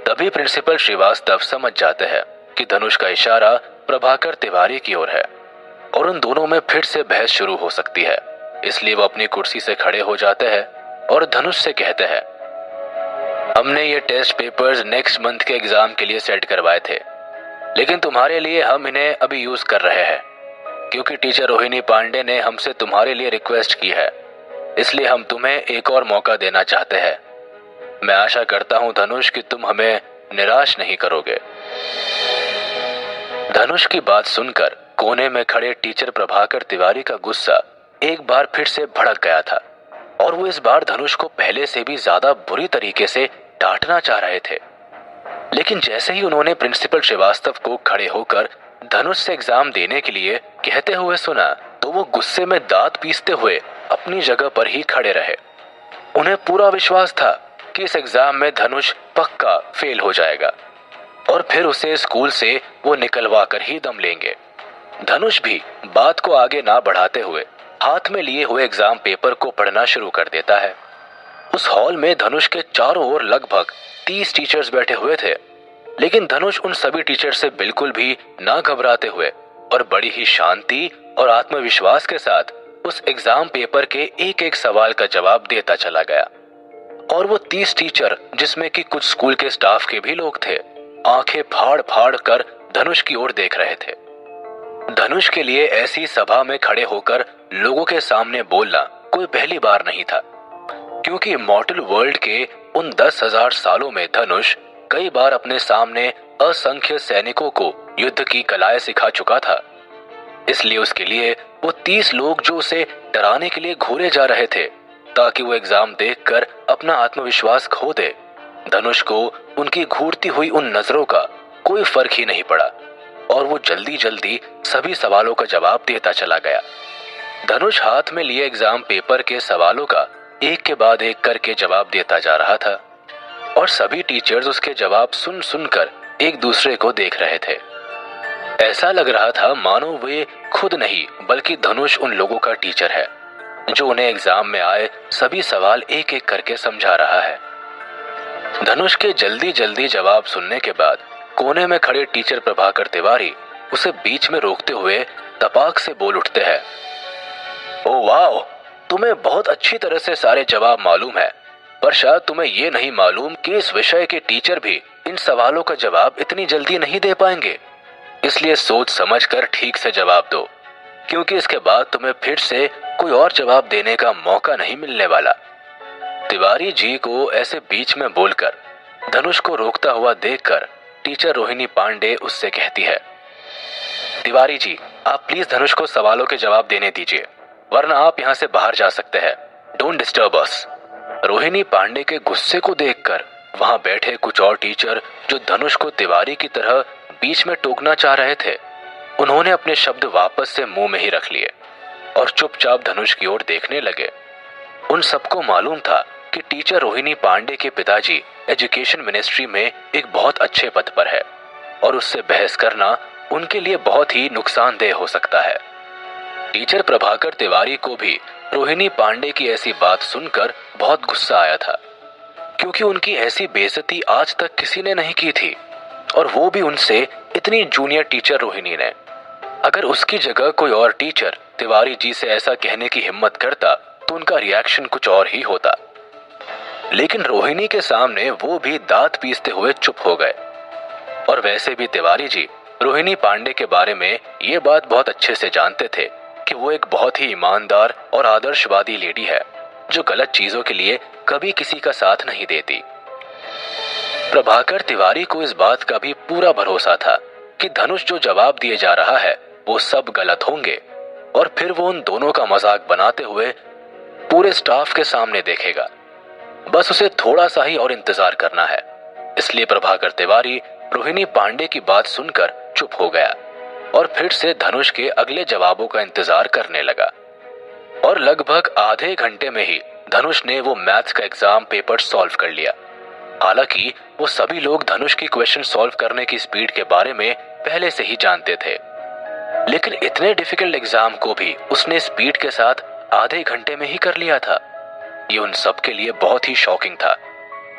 तभी प्रिंसिपल श्रीवास्तव समझ जाते हैं कि धनुष का इशारा प्रभाकर तिवारी की ओर है और उन दोनों में फिर से बहस शुरू हो सकती है। इसलिए वो अपनी कुर्सी से खड़े हो जाते हैं और धनुष से कहते हैं, हमने ये टेस्ट पेपर्स नेक्स्ट मंथ के एग्जाम के लिए सेट करवाए थे, लेकिन तुम्हारे लिए हम इन्हें अभी यूज कर रहे हैं क्योंकि टीचर रोहिणी पांडे ने हमसे तुम्हारे लिए रिक्वेस्ट की है, इसलिए हम तुम्हें एक और मौका देना चाहते हैं। मैं आशा करता हूं धनुष कि तुम हमें निराश नहीं करोगे। धनुष की बात सुनकर कोने में खड़े टीचर प्रभाकर तिवारी का गुस्सा एक बार फिर से भड़क गया था और वो इस बार धनुष को पहले से भी ज्यादा बुरी तरीके से डांटना चाह रहे थे। लेकिन जैसे ही उन्होंने प्रिंसिपल श्रीवास्तव को खड़े होकर धनुष से एग्जाम देने के लिए कहते हुए सुना तो वो गुस्से में दांत पीसते हुए अपनी जगह पर ही खड़े रहे। उन्हें पूरा विश्वास था कि इस एग्जाम में धनुष पक्का फेल हो जाएगा और फिर उसे स्कूल से वो निकलवा कर ही दम लेंगे। धनुष भी बात को आगे ना बढ़ाते हुए हाथ में लिए हुए एग्जाम पेपर को पढ़ना शुरू कर देता है। उस हॉल में धनुष के चारों ओर लगभग 30 टीचर्स बैठे हुए थे, लेकिन धनुष उन सभी टीचर्स से बिल्कुल भी ना घबराते हुए और बड़ी ही शांति और आत्मविश्वास के साथ उस एग्जाम पेपर के एक एक सवाल का जवाब देता चला गया। और वो 30 टीचर, जिसमें कि कुछ स्कूल के स्टाफ के भी लोग थे, आंखें फाड़ फाड़ कर धनुष की ओर देख रहे थे। धनुष के लिए ऐसी सभा में खड़े होकर लोगों के सामने बोलना कोई पहली बार नहीं था, क्योंकि इमॉर्टल वर्ल्ड के उन 10,000 सालों में धनुष कई बार अपने सामने असंख्य सैनिकों को युद्ध की कलाएं सिखा चुका था। इसलिए उसके लिए वो 30 लोग जो उसे डराने के लिए घूरे जा रहे थे ताकि वो एग्जाम देखकर अपना आत्मविश्वास खो दे, धनुष को उनकी घूरती हुई उन नजरों का कोई फर्क ही नहीं पड़ा और वो जल्दी जल्दी सभी सवालों का जवाब देता चला गया। धनुष हाथ में लिए एग्जाम पेपर के सवालों का एक के बाद एक करके जवाब देता जा रहा था और सभी टीचर्स उसके जवाब सुन सुनकर एक दूसरे को देख रहे थे। ऐसा लग रहा था मानो वे खुद नहीं बल्कि धनुष उन लोगों का टीचर है जो उन्हें एग्जाम में आए सभी सवाल एक एक करके समझा रहा है। धनुष के जल्दी जल्दी जवाब सुनने के बाद कोने में खड़े टीचर प्रभाकर तिवारी उसे बीच में रोकते हुए तपाक से बोल उठते हैं, ओ वाह, तुम्हें बहुत अच्छी तरह से सारे जवाब मालूम है, पर शायद तुम्हें ये नहीं मालूम कि इस विषय के टीचर भी इन सवालों का जवाब इतनी जल्दी नहीं दे पाएंगे। इसलिए सोच समझकर ठीक से जवाब दो, क्योंकि इसके बाद तुम्हें फिर से कोई और जवाब देने का मौका नहीं मिलने वाला। तिवारी जी को ऐसे बीच में बोलकर धनुष को रोकता हुआ देखकर टीचर रोहिणी पांडे उससे कहती है, तिवारी जी, आप प्लीज धनुष को सवालों के जवाब देने दीजिए, वरना आप यहाँ से बाहर जा सकते हैं। Don't disturb us. Rohini Pandey के गुस्से को देखकर वहां बैठे कुछ और टीचर जो धनुष को तिवारी की तरह बीच में टोकना चाह रहे थे, उन्होंने अपने शब्द वापस से मुंह में ही रख लिए और चुपचाप धनुष की ओर देखने लगे। उन सबको मालूम था कि टीचर रोहिणी पांडे के पिताजी एजुकेशन मिनिस्ट्री में एक बहुत अच्छे पद पर है और उससे बहस करना उनके लिए बहुत ही नुकसानदेह हो सकता है। टीचर प्रभाकर तिवारी को भी रोहिणी पांडे की ऐसी बात सुनकर बहुत गुस्सा आया था, क्योंकि उनकी ऐसी बेइज्जती आज तक किसी ने नहीं की थी और वो भी उनसे इतनी जूनियर टीचर रोहिणी ने। अगर उसकी जगह कोई और टीचर तिवारी जी से ऐसा कहने की हिम्मत करता तो उनका रिएक्शन कुछ और ही होता, लेकिन रोहिणी के सामने वो भी दांत पीसते हुए चुप हो गए। और वैसे भी तिवारी जी रोहिणी पांडे के बारे में ये बात बहुत अच्छे से जानते थे कि वो एक बहुत ही ईमानदार और आदर्शवादी लेडी है जो गलत चीजों के लिए कभी किसी का साथ नहीं देती। प्रभाकर तिवारी को इस बात का भी पूरा भरोसा था कि धनुष जो जवाब दिए जा रहा है वो सब गलत होंगे और फिर वो उन दोनों का मजाक बनाते हुए पूरे स्टाफ के सामने देखेगा। बस उसे थोड़ा सा ही और इंतजार करना है। इसलिए प्रभाकर तिवारी रोहिणी पांडे की बात सुनकर चुप हो गया और फिर से धनुष के अगले जवाबों का इंतजार करने लगा। और लगभग आधे घंटे में ही धनुष ने वो मैथ्स का एग्जाम पेपर सॉल्व कर लिया। हालांकि वो सभी लोग धनुष की क्वेश्चन सॉल्व करने की स्पीड के बारे में पहले से ही जानते थे, लेकिन इतने डिफिकल्ट एग्जाम को भी उसने स्पीड के साथ आधे घंटे में ही कर लिया था। ये उन सब के लिए बहुत ही शॉकिंग था।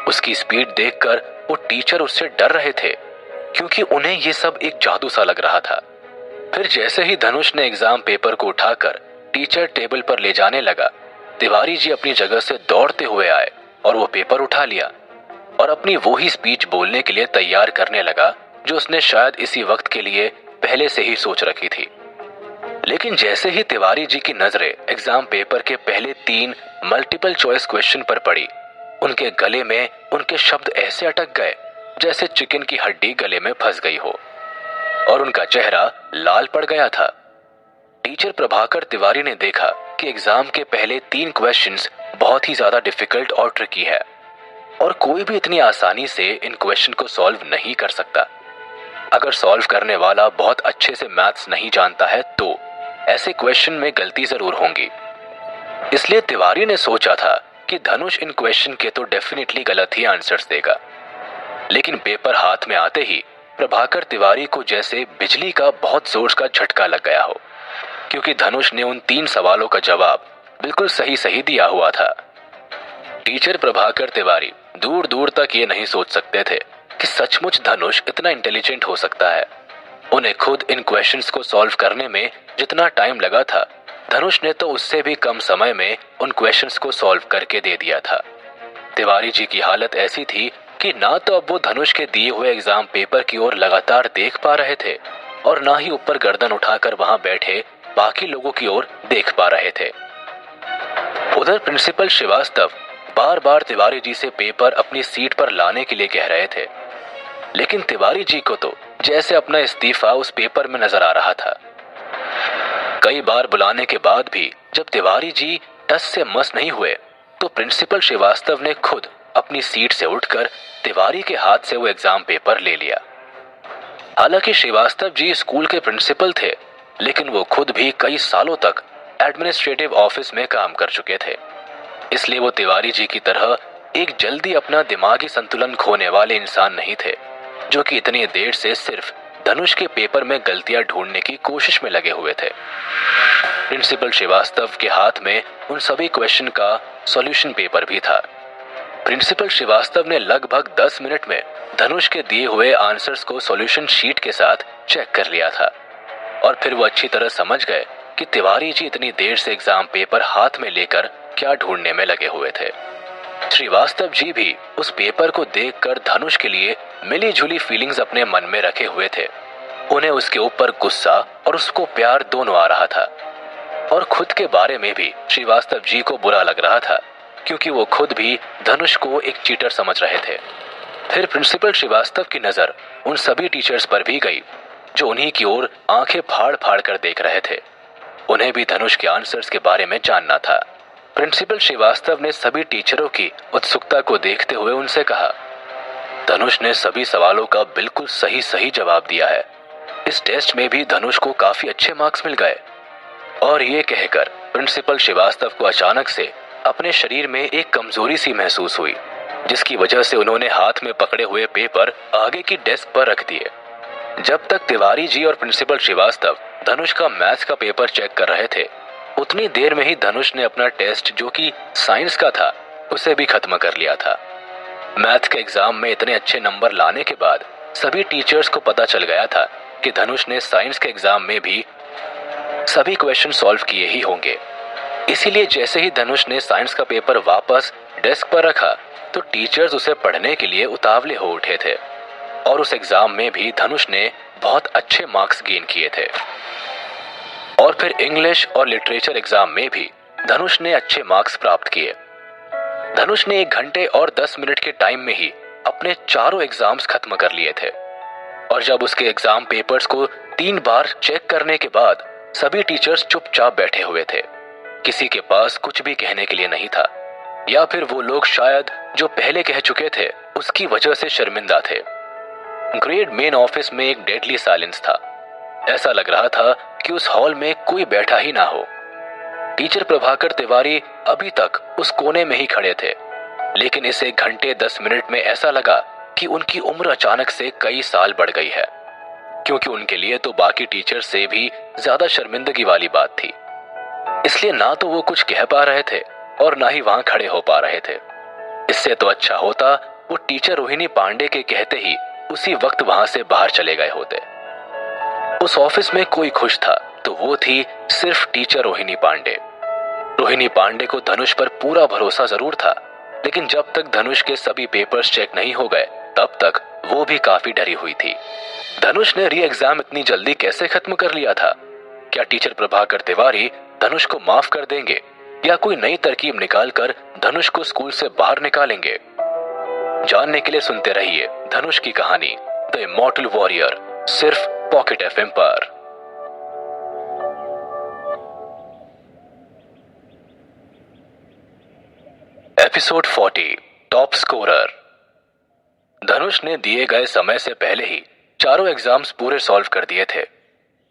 उसकी स्पीड देखकर वो टीचर उससे डर रहे थे, क्योंकि उन्हें ये सब एक जादू सा लग रहा था। फिर जैसे ही धनुष ने एग्जाम पेपर को उठाकर टीचर टेबल पर ले जाने लगा, तिवारी जी अपनी जगह से दौड़ते हुए आए और वो पेपर उठा लिया और अपनी वो ही स्पीच बोलने के लिए तैयार करने लगा जो उसने शायद इसी वक्त के लिए पहले से ही सोच रखी थी। लेकिन जैसे ही तिवारी जी की नजरें एग्जाम पेपर के पहले 3 मल्टीपल चॉइस क्वेश्चन पर पड़ी, उनके गले में उनके शब्द ऐसे अटक गए जैसे चिकन की हड्डी गले में फंस गई हो और उनका चेहरा लाल पड़ गया था। टीचर प्रभाकर तिवारी ने देखा कि एग्जाम के पहले 3 क्वेश्चंस बहुत ही ज्यादा डिफिकल्ट और ट्रिकी है और कोई भी इतनी आसानी से इन क्वेश्चन को सॉल्व नहीं कर सकता। अगर सॉल्व करने वाला बहुत अच्छे से मैथ्स नहीं जानता है तो ऐसे क्वेश्चन में गलती जरूर होंगी। इसलिए तिवारी ने सोचा था कि धनुष इन क्वेश्चन के तो डेफिनेटली गलत ही आंसर्स देगा। लेकिन पेपर हाथ में आते ही प्रभाकर तिवारी को जैसे बिजली का बहुत जोर का झटका लग गया हो, क्योंकि धनुष ने उन 3 सवालों का जवाब बिल्कुल सही सही दिया हुआ था। टीचर प्रभाकर तिवारी दूर दूर तक ये नहीं सोच सकते थे कि सचमुच धनुष इतना इंटेलिजेंट हो सकता है। उन्हें खुद इन क्वेश्चंस को सॉल्व करने में जितना टाइम लगा था, धनुष ने तो उससे भी कम समय में उन क्वेश्चंस को सॉल्व करके दे दिया था। तिवारी जी की हालत ऐसी थी कि ना तो अब वो धनुष के दिए हुए एग्जाम पेपर की ओर लगातार देख पा रहे थे और ना ही ऊपर गर्दन उठाकर वहां बैठे बाकी लोगों की ओर देख पा रहे थे। उधर प्रिंसिपल श्रीवास्तव बार बार तिवारी जी से पेपर अपनी सीट पर लाने के लिए कह रहे थे, लेकिन तिवारी जी को तो जैसे अपना इस्तीफा उस पेपर में नजर आ रहा था। कई बार बुलाने के बाद भी जब तिवारी जी टस से मस नहीं हुए तो प्रिंसिपल श्रीवास्तव ने खुद अपनी सीट से उठकर तिवारी के हाथ से वो एग्जाम पेपर ले लिया। हालांकि श्रीवास्तव जी स्कूल के प्रिंसिपल थे, लेकिन वो खुद भी कई सालों तक एडमिनिस्ट्रेटिव ऑफिस में काम कर चुके थे। इसलिए वो तिवारी जी की तरह एक जल्दी अपना दिमागी संतुलन खोने वाले इंसान नहीं थे, जो कि इतनी देर से सिर्फ धनुष के पेपर में गलतियां ढूंढने की कोशिश में लगे हुए थे। प्रिंसिपल श्रीवास्तव के हाथ में उन सभी क्वेश्चन का सॉल्यूशन पेपर भी था। प्रिंसिपल श्रीवास्तव ने लगभग 10 मिनट में धनुष के दिए हुए आंसर्स को सॉल्यूशन शीट के साथ चेक कर लिया था और फिर वो अच्छी तरह समझ गए कि तिवारी जी इतनी देर से एग्जाम पेपर हाथ में लेकर क्या ढूंढने में लगे हुए थे। श्रीवास्तव जी भी उस पेपर को देखकर धनुष के लिए मिली जुली फीलिंग्स अपने मन में रखे हुए थे। उन्हें उसके ऊपर गुस्सा और उसको प्यार दोनों आ रहा था और खुद के बारे में भी श्रीवास्तव जी को बुरा लग रहा था, क्योंकि वो खुद भी धनुष को एक चीटर समझ रहे थे। फिर प्रिंसिपल श्रीवास्तव की नजर उन सभी टीचर्स पर भी गई जो उन्हीं की ओर आंखें फाड़ फाड़ कर देख रहे थे। उन्हें भी धनुष के आंसर्स के बारे में जानना था। प्रिंसिपल श्रीवास्तव ने सभी टीचरों की उत्सुकता को देखते हुए उनसे कहा, धनुष ने सभी सवालों का बिल्कुल सही सही जवाब दिया है। इस टेस्ट में भी धनुष को काफी अच्छे मार्क्स मिल गए। और ये कहकर प्रिंसिपल श्रीवास्तव को अचानक से अपने शरीर में एक कमजोरी सी महसूस हुई, जिसकी वजह से उन्होंने हाथ में पकड़े हुए पेपर आगे की डेस्क पर रख दिए। जब तक तिवारी जी और प्रिंसिपल श्रीवास्तव धनुष का मैथ्स का पेपर चेक कर रहे थे, उतनी देर में ही धनुष ने अपना टेस्ट, जो कि साइंस का था, उसे भी खत्म कर लिया था। मैथ के एग्जाम में इतने अच्छे नंबर लाने के बाद सभी टीचर्स को पता चल गया था कि धनुष ने साइंस के एग्जाम में भी सभी क्वेश्चन सॉल्व किए ही होंगे। इसीलिए जैसे ही धनुष ने साइंस का पेपर वापस डेस्क पर रखा तो टीचर्स उसे पढ़ने के लिए उतावले हो उठे थे और उस एग्जाम में भी धनुष ने बहुत अच्छे मार्क्स गेन किए थे। और फिर इंग्लिश और लिटरेचर एग्जाम में भी धनुष ने अच्छे मार्क्स प्राप्त किए। धनुष ने 1 घंटे और 10 मिनट के टाइम में ही अपने चारों एग्जाम्स खत्म कर लिए थे। और जब उसके एग्जाम पेपर्स को 3 बार चेक करने के बाद सभी टीचर्स चुपचाप बैठे हुए थे। किसी के पास कुछ भी कहने के लिए नहीं था, या फिर वो लोग शायद जो पहले कह चुके थे उसकी वजह से शर्मिंदा थे। ग्रेड मेन ऑफिस में एक डेडली साइलेंस था। ऐसा लग रहा था कि उस हॉल में कोई बैठा ही ना हो। टीचर प्रभाकर तिवारी अभी तक उस कोने में ही खड़े थे, लेकिन इस 1 घंटे 10 मिनट में ऐसा लगा कि उनकी उम्र अचानक से कई साल बढ़ गई है, क्योंकि उनके लिए तो बाकी टीचर से भी ज्यादा शर्मिंदगी वाली बात थी। इसलिए ना तो वो कुछ कह पा रहे थे और ना ही वहां खड़े हो पा रहे थे। इससे तो अच्छा होता वो टीचर रोहिणी पांडे के कहते ही उसी वक्त वहां से बाहर चले गए होते। उस ऑफिस में कोई खुश था तो वो थी सिर्फ टीचर रोहिणी पांडे। रोहिणी पांडे को धनुष पर पूरा भरोसा जरूर था, लेकिन जब तक धनुष के सभी पेपर्स चेक नहीं हो गए तब तक वो भी काफी डरी हुई थी। धनुष ने री एग्जाम इतनी जल्दी कैसे खत्म कर लिया था? क्या टीचर प्रभाकर तिवारी धनुष को माफ कर देंगे या कोई नई तरकीब निकालकर धनुष को स्कूल से बाहर निकालेंगे? जानने के लिए सुनते रहिए धनुष की कहानी द इमॉर्टल वॉरियर, सिर्फ पॉकेट एफएम पर। Episode 40 top scorer. धनुष ने दिए गए समय से पहले ही चारों एग्जाम्स पूरे सॉल्व कर दिए थे।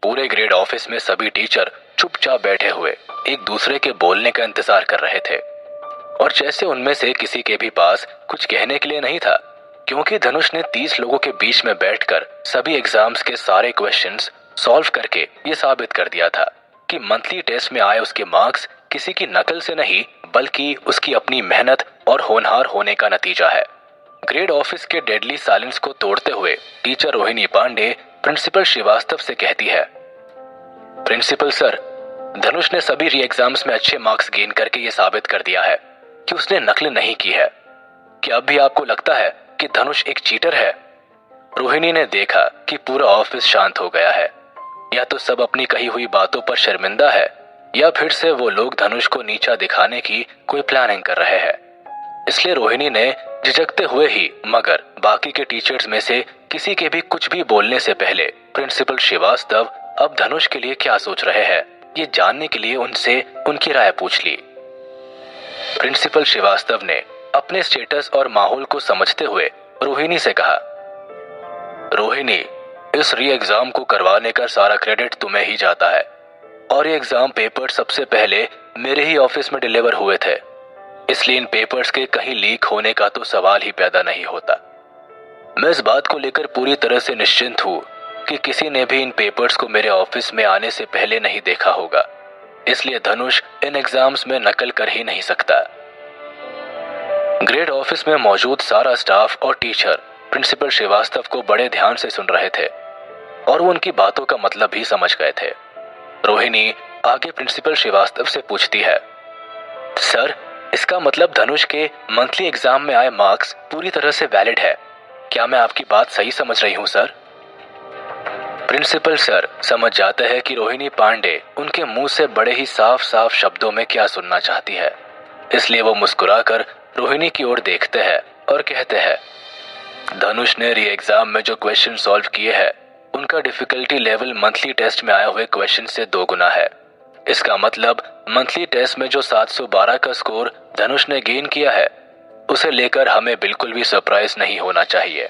पूरे ग्रेड ऑफिस में सभी टीचर चुपचाप बैठे हुए एक दूसरे के बोलने का इंतजार कर रहे थे और जैसे उनमें से किसी के भी पास कुछ कहने के लिए नहीं था, क्योंकि धनुष ने 30 लोगों के बीच में बैठकर सभी एग्जाम्स के सारे क्वेश्चंस सॉल्व करके ये साबित कर दिया था कि मंथली टेस्ट में आए उसके मार्क्स किसी की नकल से नहीं बल्कि उसकी अपनी मेहनत और होनहार होने का नतीजा है। ग्रेड ऑफिस के डेडली साइलेंस को तोड़ते हुए टीचर रोहिणी पांडे प्रिंसिपल श्रीवास्तव से कहती है, प्रिंसिपल सर, धनुष ने सभी री एग्जाम्स में अच्छे मार्क्स गेन करके ये साबित कर दिया है कि उसने नकल नहीं की है। क्या अब भी आपको लगता है कि धनुष एक चीटर है? रोहिणी ने देखा कि पूरा ऑफिस शांत हो गया है। या तो सब अपनी कही हुई बातों पर शर्मिंदा है या फिर से वो लोग धनुष को नीचा दिखाने की कोई प्लानिंग कर रहे हैं। इसलिए रोहिणी ने झिझकते हुए ही मगर बाकी के टीचर्स में से किसी के भी कुछ भी बोलने से पहले प्रिंसिपल श्रीवास्तव अब धनुष के लिए क्या सोच रहे हैं ये जानने के लिए उनसे उनकी राय पूछ ली। प्रिंसिपल श्रीवास्तव ने अपने स्टेटस और माहौल को समझते हुए रोहिणी से कहा, रोहिणी, इस री एग्जाम को करवाने का सारा क्रेडिट तुम्हें ही जाता है और ये एग्जाम पेपर सबसे पहले मेरे ही ऑफिस में डिलीवर हुए थे, इसलिए इन पेपर्स के कहीं लीक होने का तो सवाल ही पैदा नहीं होता। मैं इस बात को लेकर पूरी तरह से निश्चिंत हूँ कि किसी ने भी इन पेपर्स को मेरे ऑफिस में आने से पहले नहीं देखा होगा, इसलिए धनुष इन एग्जाम्स में नकल कर ही नहीं सकता। ग्रेड ऑफिस में मौजूद सारा स्टाफ और टीचर प्रिंसिपल श्रीवास्तव को बड़े ध्यान से सुन रहे थे और वो उनकी बातों का मतलब भी समझ गए थे। रोहिणी आगे प्रिंसिपल श्रीवास्तव से पूछती है, सर, इसका मतलब धनुष के मंथली एग्जाम में आए मार्क्स पूरी तरह से वैलिड है। क्या मैं आपकी बात सही समझ रही हूँ सर? प्रिंसिपल सर समझ जाते हैं कि रोहिणी पांडे उनके मुंह से बड़े ही साफ साफ शब्दों में क्या सुनना चाहती है, इसलिए वो मुस्कुराकर रोहिणी की ओर देखते हैं और कहते हैं, धनुष ने री एग्जाम में जो क्वेश्चन सॉल्व किए हैं उनका डिफिकल्टी लेवल मंथली टेस्ट में आए हुए क्वेश्चन से 2 गुना है। इसका मतलब मंथली टेस्ट में जो 712 का स्कोर धनुष ने गेन किया है उसे लेकर हमें बिल्कुल भी सरप्राइज नहीं होना चाहिए।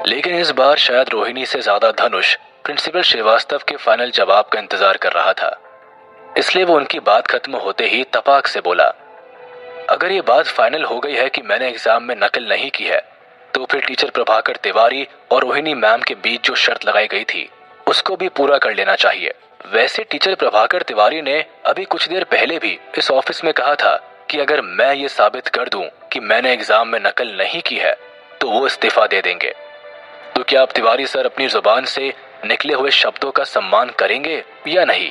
लेकिन इस बार शायद रोहिणी से ज्यादा धनुष प्रिंसिपल श्रीवास्तव के फाइनल जवाब का इंतजार कर रहा था, इसलिए वो उनकी बात खत्म होते ही तपाक से बोला, अगर ये बात फाइनल हो गई है कि मैंने एग्जाम में नकल नहीं की है तो फिर टीचर प्रभाकर तिवारी और रोहिणी मैम के बीच जो शर्त लगाई गई थी उसको भी पूरा कर लेना चाहिए। वैसे टीचर प्रभाकर तिवारी ने अभी कुछ देर पहले भी इस ऑफिस में कहा था कि अगर मैं ये साबित कर दूं कि मैंने एग्जाम में नकल नहीं की है तो वो इस्तीफा दे देंगे। तो क्या आप तिवारी सर अपनी जुबान से निकले हुए शब्दों का सम्मान करेंगे या नहीं?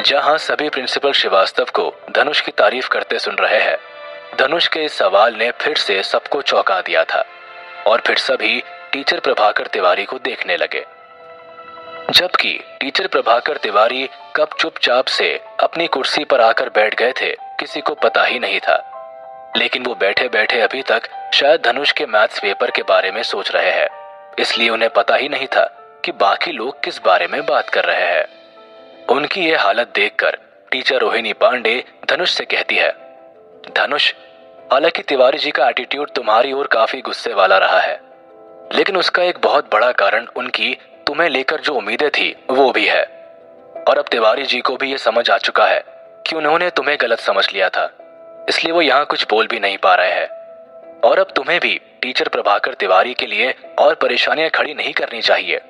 जहां सभी प्रिंसिपल श्रीवास्तव को धनुष की तारीफ करते सुन रहे हैं, धनुष के इस सवाल ने फिर से सबको चौंका दिया था और फिर सभी टीचर प्रभाकर तिवारी को देखने लगे। जबकि टीचर प्रभाकर तिवारी कब चुपचाप से अपनी कुर्सी पर आकर बैठ गए थे किसी को पता ही नहीं था, लेकिन वो बैठे बैठे अभी तक शायद धनुष के मैथ्स पेपर के बारे में सोच रहे हैं, इसलिए उन्हें पता ही नहीं था कि बाकी लोग किस बारे में बात कर रहे हैं। उनकी ये हालत देखकर टीचर रोहिणी पांडे धनुष से कहती है, धनुष, हालांकि तिवारी जी का एटीट्यूड तुम्हारी ओर काफी गुस्से वाला रहा है, लेकिन उसका एक बहुत बड़ा कारण उनकी तुम्हें लेकर जो उम्मीदें थी वो भी है और अब तिवारी जी को भी ये समझ आ चुका है कि उन्होंने तुम्हें गलत समझ लिया था, इसलिए वो यहाँ कुछ बोल भी नहीं पा रहे हैं और अब तुम्हें भी टीचर प्रभाकर तिवारी के लिए और परेशानियां खड़ी नहीं करनी चाहिए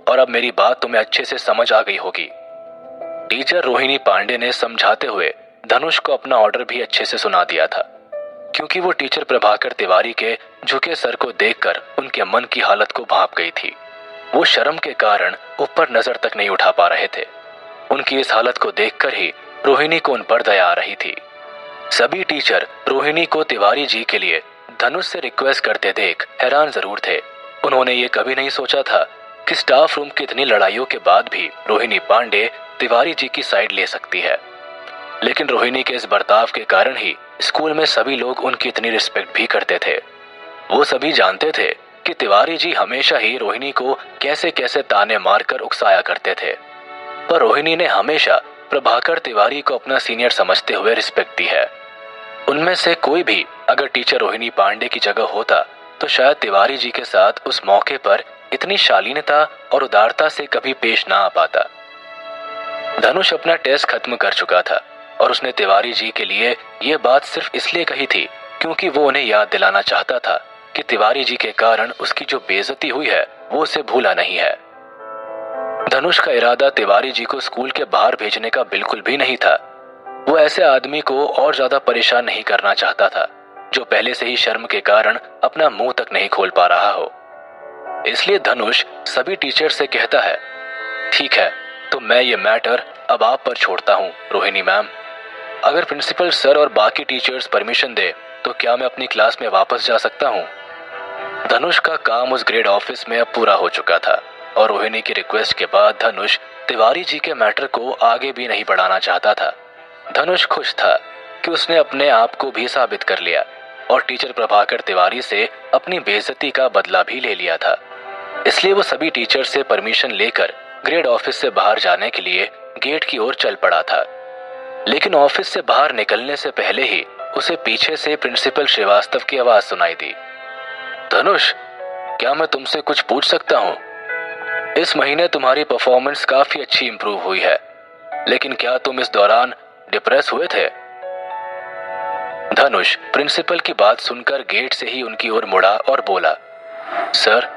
और अब मेरी बात तुम्हें अच्छे से समझ आ गई होगी। टीचर रोहिणी पांडे ने समझाते हुए धनुष को अपना ऑर्डर भी अच्छे से सुना दिया था, क्योंकि वो टीचर प्रभाकर तिवारी के झुके सर को देखकर उनके मन की हालत को भांप गई थी। वो शर्म के कारण ऊपर नजर तक नहीं उठा पा रहे थे। उनकी इस हालत को देखकर ही रोहिणी को उन पर दया आ रही थी। सभी टीचर रोहिणी को तिवारी जी के लिए धनुष से रिक्वेस्ट करते देख हैरान जरूर थे। उन्होंने ये कभी नहीं सोचा था कि स्टाफ रूम की इतनी लड़ाइयों के बाद भी रोहिणी पांडे तिवारी जी की साइड ले सकती है, लेकिन रोहिणी के इस बर्ताव के कारण ही स्कूल में सभी लोग उनकी इतनी रिस्पेक्ट भी करते थे। वो सभी जानते थे कि तिवारी जी हमेशा ही रोहिणी को कैसे कैसे ताने मारकर उकसाया करते थे, पर रोहिणी ने हमेशा प्रभाकर तिवारी को अपना सीनियर समझते हुए रिस्पेक्ट दी है। उनमें से कोई भी अगर टीचर रोहिणी पांडे की जगह होता तो शायद तिवारी जी के साथ उस मौके पर इतनी शालीनता और उदारता से कभी पेश ना आ पाता। धनुष अपना टेस्ट खत्म कर चुका था और उसने तिवारी जी के लिए यह बात सिर्फ इसलिए कही थी क्योंकि वो उन्हें याद दिलाना चाहता था कि तिवारी जी के कारण उसकी जो बेइज्जती हुई है वो उसे भूला नहीं है। धनुष का इरादा तिवारी जी को स्कूल के बाहर भेजने का बिल्कुल भी नहीं था। वो ऐसे आदमी को और ज्यादा परेशान नहीं करना चाहता था जो पहले से ही शर्म के कारण अपना मुंह तक नहीं खोल पा रहा हो। इसलिए धनुष सभी टीचर से कहता है, ठीक है तो मैं ये मैटर अब आप पर छोड़ता हूँ रोहिणी मैम। अगर प्रिंसिपल सर और बाकी टीचर्स परमिशन दे तो क्या मैं अपनी क्लास में वापस जा सकता हूँ? धनुष का काम उस ग्रेड ऑफिस में अब पूरा हो चुका था और रोहिणी की रिक्वेस्ट के बाद धनुष तिवारी जी के मैटर को आगे भी नहीं बढ़ाना चाहता था। धनुष खुश था कि उसने अपने आप को भी साबित कर लिया और टीचर प्रभाकर तिवारी से अपनी बेइज्जती का बदला भी ले लिया था। इसलिए वो सभी टीचर से परमिशन लेकर ग्रेड ऑफिस से बाहर जाने के लिए गेट की ओर चल पड़ा था। लेकिन ऑफिस से बाहर निकलने से पहले ही उसे पीछे से प्रिंसिपल श्रीवास्तव की आवाज सुनाई दी। धनुष, क्या मैं तुमसे कुछ पूछ सकता हूँ? इस महीने तुम्हारी परफॉर्मेंस काफी अच्छी इंप्रूव हुई है, लेकिन क्या तुम इस दौरान डिप्रेस हुए थे? धनुष प्रिंसिपल की बात सुनकर गेट से ही उनकी ओर मुड़ा और बोला, सर,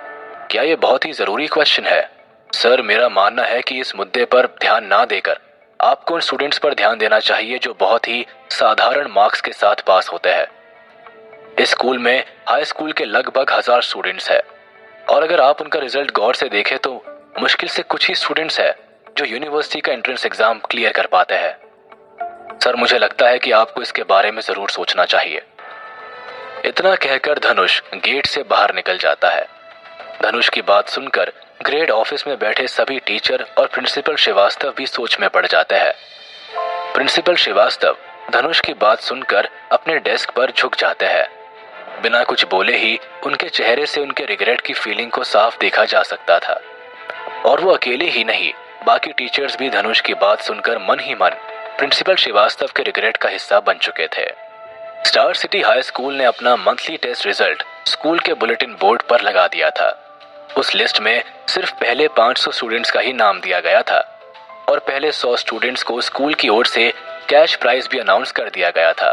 क्या यह बहुत ही जरूरी क्वेश्चन है? सर, मेरा मानना है कि इस मुद्दे पर ध्यान ना देकर आपको उन स्टूडेंट्स पर ध्यान देना चाहिए जो बहुत ही साधारण मार्क्स के साथ पास होते हैं। इस स्कूल में हाई स्कूल के लगभग 1000 स्टूडेंट्स हैं और अगर आप उनका रिजल्ट गौर से देखें तो मुश्किल से कुछ ही स्टूडेंट्स हैं जो यूनिवर्सिटी का एंट्रेंस एग्जाम क्लियर कर पाते हैं। सर, मुझे लगता है कि आपको इसके बारे में जरूर सोचना चाहिए। इतना कहकर धनुष गेट से बाहर निकल जाता है। धनुष की बात सुनकर ग्रेड ऑफिस में बैठे सभी टीचर और प्रिंसिपल श्रीवास्तव भी सोच में पड़ जाते हैं। प्रिंसिपल श्रीवास्तव धनुष की बात सुनकर अपने डेस्क पर झुक जाते हैं। बिना कुछ बोले ही उनके चेहरे से उनके रिग्रेट की फीलिंग को साफ देखा जा सकता था। और वो अकेले ही नहीं, बाकी टीचर्स भी धनुष की बात सुनकर मन ही मन प्रिंसिपल श्रीवास्तव के रिग्रेट का हिस्सा बन चुके थे। स्टार सिटी हाई स्कूल ने अपना मंथली टेस्ट रिजल्ट स्कूल के बुलेटिन बोर्ड पर लगा दिया था। उस लिस्ट में सिर्फ पहले 500 स्टूडेंट्स का ही नाम दिया गया था और पहले 100 स्टूडेंट्स को स्कूल की ओर से कैश प्राइज भी अनाउंस कर दिया गया था।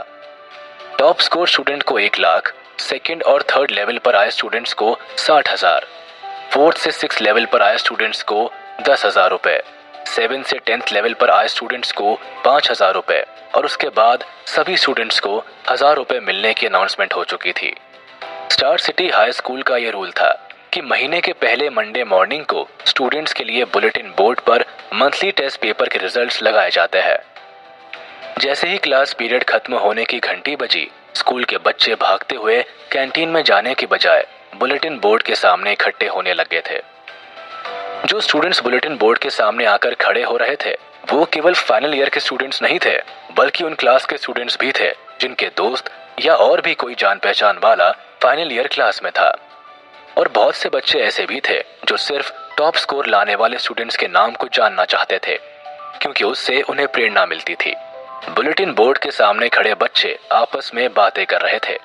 टॉप स्कोर स्टूडेंट को 1 लाख, सेकंड और थर्ड लेवल पर आए स्टूडेंट्स को 60,000, फोर्थ से 6th लेवल पर आए स्टूडेंट्स को 10,000 रुपए, 7 से 10th लेवल पर आए स्टूडेंट्स को 5,000 रुपए और उसके बाद सभी स्टूडेंट्स को 1,000 रुपए मिलने की अनाउंसमेंट हो चुकी थी। स्टार सिटी हाई स्कूल का यह रूल था कि महीने के पहले मंडे मॉर्निंग को स्टूडेंट्स के लिए बुलेटिन बोर्ड पर मंथली टेस्ट पेपर के रिजल्ट्स लगाए जाते हैं। जैसे ही क्लास पीरियड खत्म होने की घंटी बजी, स्कूल के बच्चे भागते हुए कैंटीन में जाने की बजाय बुलेटिन बोर्ड के सामने इकट्ठे होने लगे थे। जो स्टूडेंट्स बुलेटिन बोर्ड के सामने आकर खड़े हो रहे थे वो केवल फाइनल ईयर के स्टूडेंट्स नहीं थे, बल्कि उन क्लास के स्टूडेंट्स भी थे जिनके दोस्त या और भी कोई जान पहचान वाला फाइनल ईयर क्लास में था। और बहुत से बच्चे ऐसे भी थे जो सिर्फ टॉप स्कोर लाने वाले स्टूडेंट्स के नाम को जानना चाहते थे, क्योंकि उससे उन्हें प्रेरणा मिलती थी। बुलेटिन बोर्ड के सामने खड़े बच्चे आपस में बातें कर रहे थे।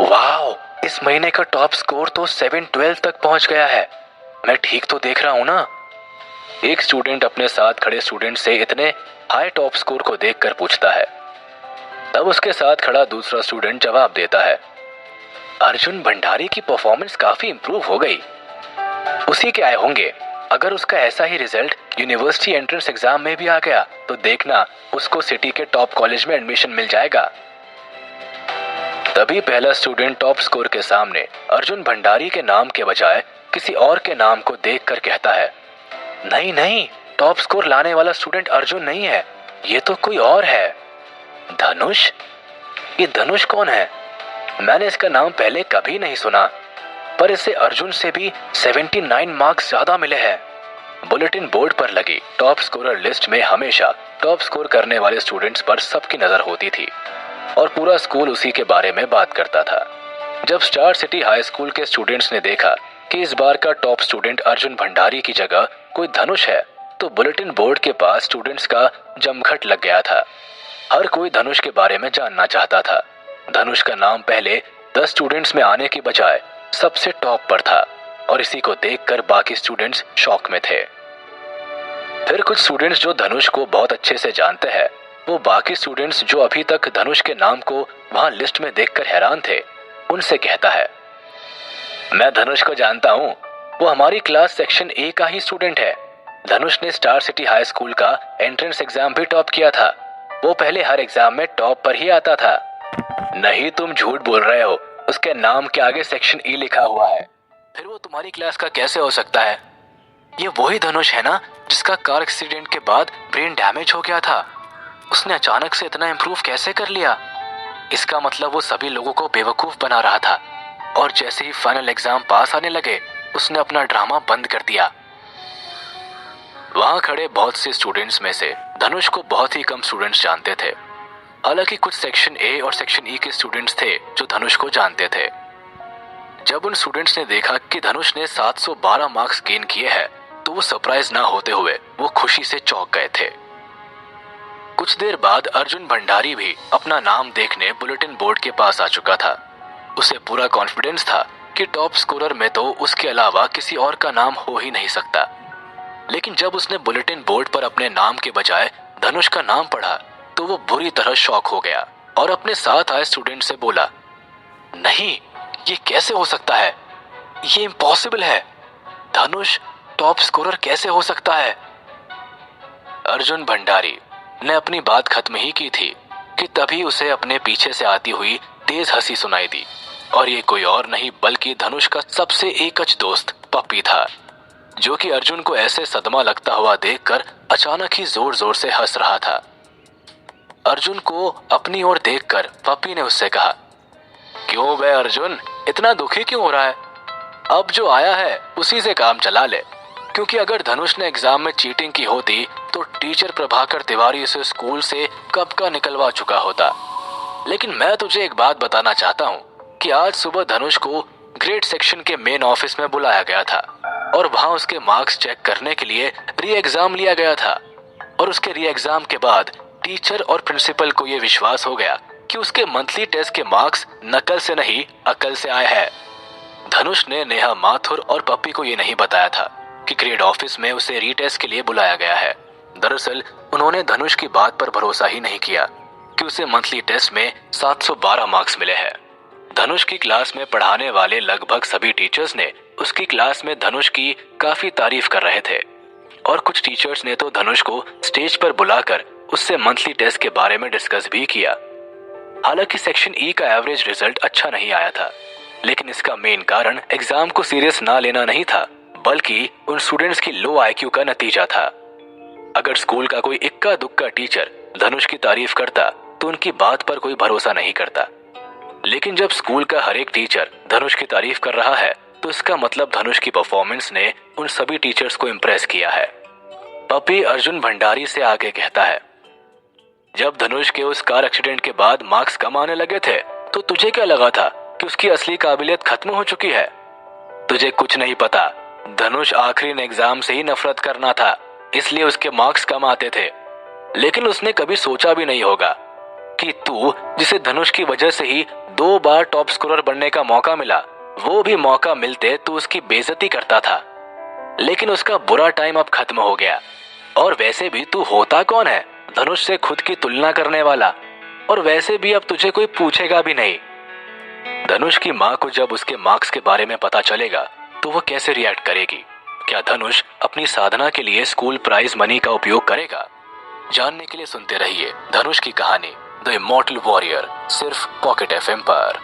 वाओ, इस महीने का टॉप स्कोर तो 712 तक पहुंच गया है। मैं ठीक तो देख रहा हूं ना? एक स्टूडेंट अपने साथ खड़े स्टूडेंट से इतने हाई टॉप स्कोर को देखकर पूछता है। तब उसके साथ खड़ा दूसरा स्टूडेंट जवाब देता है, अर्जुन भंडारी की परफॉर्मेंस काफी इंप्रूव हो गई। उसी के आए होंगे। अगर उसका ऐसा ही रिजल्ट यूनिवर्सिटी एंट्रेंस एग्जाम में भी आ गया तो देखना उसको सिटी के टॉप कॉलेज में एडमिशन मिल जाएगा। तभी पहला स्टूडेंट टॉप स्कोर के सामने अर्जुन भंडारी के नाम के बजाय किसी और के नाम को देखकर कहता है, नहीं नहीं, टॉप स्कोर लाने वाला स्टूडेंट अर्जुन नहीं है, ये तो कोई और है। धनुष? ये धनुष कौन है? मैंने इसका नाम पहले कभी नहीं सुना, पर इसे अर्जुन से भी 79 मार्क्स ज्यादा मिले हैं। बुलेटिन बोर्ड पर लगी टॉप स्कोरर लिस्ट में हमेशा टॉप स्कोर करने वाले स्टूडेंट्स पर सबकी नजर होती थी और पूरा स्कूल उसी के बारे में बात करता था। जब स्टार सिटी हाई स्कूल के स्टूडेंट्स ने देखा कि इस बार का टॉप स्टूडेंट अर्जुन भंडारी की जगह कोई धनुष है, तो बुलेटिन बोर्ड के पास स्टूडेंट्स का जमघट लग गया था। हर कोई धनुष के बारे में जानना चाहता था। धनुष का नाम पहले 10 स्टूडेंट्स में आने की बजाय सबसे टॉप पर था और इसी को देखकर बाकी स्टूडेंट्स शॉक में थे। फिर कुछ स्टूडेंट्स जो धनुष को बहुत अच्छे से जानते हैं, वो बाकी स्टूडेंट्स जो अभी तक धनुष के नाम को वहां लिस्ट में देखकर हैरान थे, उनसे कहता है, मैं धनुष को जानता हूँ, वो हमारी क्लास सेक्शन ए का ही स्टूडेंट है। धनुष ने स्टार सिटी हाई स्कूल का एंट्रेंस एग्जाम भी टॉप किया था। वो पहले हर एग्जाम में टॉप पर ही आता था। नहीं, तुम झूठ बोल रहे हो, उसके नाम के आगे सेक्शन ई लिखा हुआ है। फिर वो तुम्हारी क्लास का कैसे हो सकता है? ये वही धनुष है ना जिसका कार एक्सीडेंट के बाद ब्रेन डैमेज हो गया था। उसने अचानक से इतना इम्प्रूव कैसे कर लिया? इसका मतलब वो सभी लोगों को बेवकूफ बना रहा था और जैसे ही फाइनल एग्जाम पास आने लगे उसने अपना ड्रामा बंद कर दिया। वहां खड़े बहुत से स्टूडेंट्स में से धनुष को बहुत ही कम स्टूडेंट्स जानते थे। हालांकि कुछ सेक्शन ए और सेक्शन ई के स्टूडेंट्स थे जो धनुष को जानते थे। जब उन स्टूडेंट्स ने देखा कि धनुष ने 712 मार्क्स गेन किए हैं, तो वो सरप्राइज ना होते हुए वो खुशी से चौंक गए थे। कुछ देर बाद अर्जुन भंडारी भी अपना नाम देखने बुलेटिन बोर्ड के पास आ चुका था। उसे पूरा कॉन्फिडेंस था कि टॉप स्कोरर में तो उसके अलावा किसी और का नाम हो ही नहीं सकता। लेकिन जब उसने बुलेटिन बोर्ड पर अपने नाम के बजाय धनुष का नाम पढ़ा तो वो बुरी तरह शॉक हो गया और अपने साथ आए स्टूडेंट से बोला, नहीं, ये कैसे हो सकता है? ये इम्पॉसिबल है। धनुष टॉप स्कोरर कैसे हो सकता है? अर्जुन भंडारी ने अपनी बात खत्म ही की थी कि तभी उसे अपने पीछे से आती हुई तेज हंसी सुनाई दी और ये कोई और नहीं बल्कि धनुष का सबसे एकच दोस्त पप्पी था, जो कि अर्जुन को ऐसे सदमा लगता हुआ देखकर अचानक ही जोर जोर से हंस रहा था। अर्जुन को अपनी ओर देखकर पप्पी ने उससे कहा, क्यों बे अर्जुन, इतना दुखी क्यों हो रहा है? अब जो आया है उसी से काम चला ले, क्योंकि अगर धनुष ने एग्जाम में चीटिंग की होती तो टीचर प्रभाकर तिवारी उसे स्कूल से कब का निकलवा चुका होता। लेकिन मैं तुझे एक बात बताना चाहता हूँ कि आज सुबह धनुष को ग्रेड सेक्शन के मेन ऑफिस में बुलाया गया था और वहां उसके मार्क्स चेक करने के लिए री एग्जाम लिया गया था और उसके री एग्जाम के बाद टीचर और प्रिंसिपल को यह विश्वास हो गया कि उसके मंथली टेस्ट के मार्क्स नकल से नहीं अकल से आए हैं। धनुष ने नेहा माथुर और पप्पी को ये नहीं बताया था कि ग्रेड ऑफिस में उसे रीटेस्ट के लिए बुलाया गया है। दरअसल उन्होंने धनुष की बात पर भरोसा ही नहीं किया कि उसे मंथली टेस्ट में 712 मार्क्स मिले हैं। धनुष की क्लास में पढ़ाने वाले लगभग सभी टीचर्स ने उसकी क्लास में धनुष की काफी तारीफ कर रहे थे और कुछ टीचर्स ने तो धनुष को स्टेज पर बुलाकर उससे मंथली टेस्ट के बारे में डिस्कस भी किया। हालांकि सेक्शन ई का एवरेज रिजल्ट अच्छा नहीं आया था, लेकिन इसका मेन कारण एग्जाम को सीरियस ना लेना नहीं था, बल्कि उन स्टूडेंट्स की लो आईक्यू का नतीजा था। अगर स्कूल का कोई इक्का दुक्का टीचर धनुष की तारीफ करता तो उनकी बात पर कोई भरोसा नहीं करता, लेकिन जब स्कूल का हर एक टीचर धनुष की तारीफ कर रहा है तो इसका मतलब धनुष की परफॉर्मेंस ने उन सभी टीचर्स को इम्प्रेस किया है। पप्पी अर्जुन भंडारी से आगे कहता है, जब धनुष के उस कार एक्सीडेंट के बाद मार्क्स कम आने लगे थे तो तुझे क्या लगा था कि उसकी असली काबिलियत खत्म हो चुकी है? तुझे कुछ नहीं पता, धनुष आखिरी एग्जाम से ही नफरत करना था, इसलिए उसके मार्क्स कम आते थे। लेकिन उसने कभी सोचा भी नहीं होगा कि तू, जिसे धनुष की वजह से ही 2 बार टॉप स्कोरर बनने का मौका मिला, वो भी मौका मिलते तू उसकी बेइज्जती करता था। लेकिन उसका बुरा टाइम अब खत्म हो गया। और वैसे भी तू होता कौन है धनुष से खुद की तुलना करने वाला? और वैसे भी अब तुझे कोई पूछेगा भी नहीं। धनुष की माँ को जब उसके मार्क्स के बारे में पता चलेगा तो वो कैसे रिएक्ट करेगी? क्या धनुष अपनी साधना के लिए स्कूल प्राइज मनी का उपयोग करेगा? जानने के लिए सुनते रहिए धनुष की कहानी द इमॉर्टल वॉरियर, सिर्फ पॉकेट एफएम पर।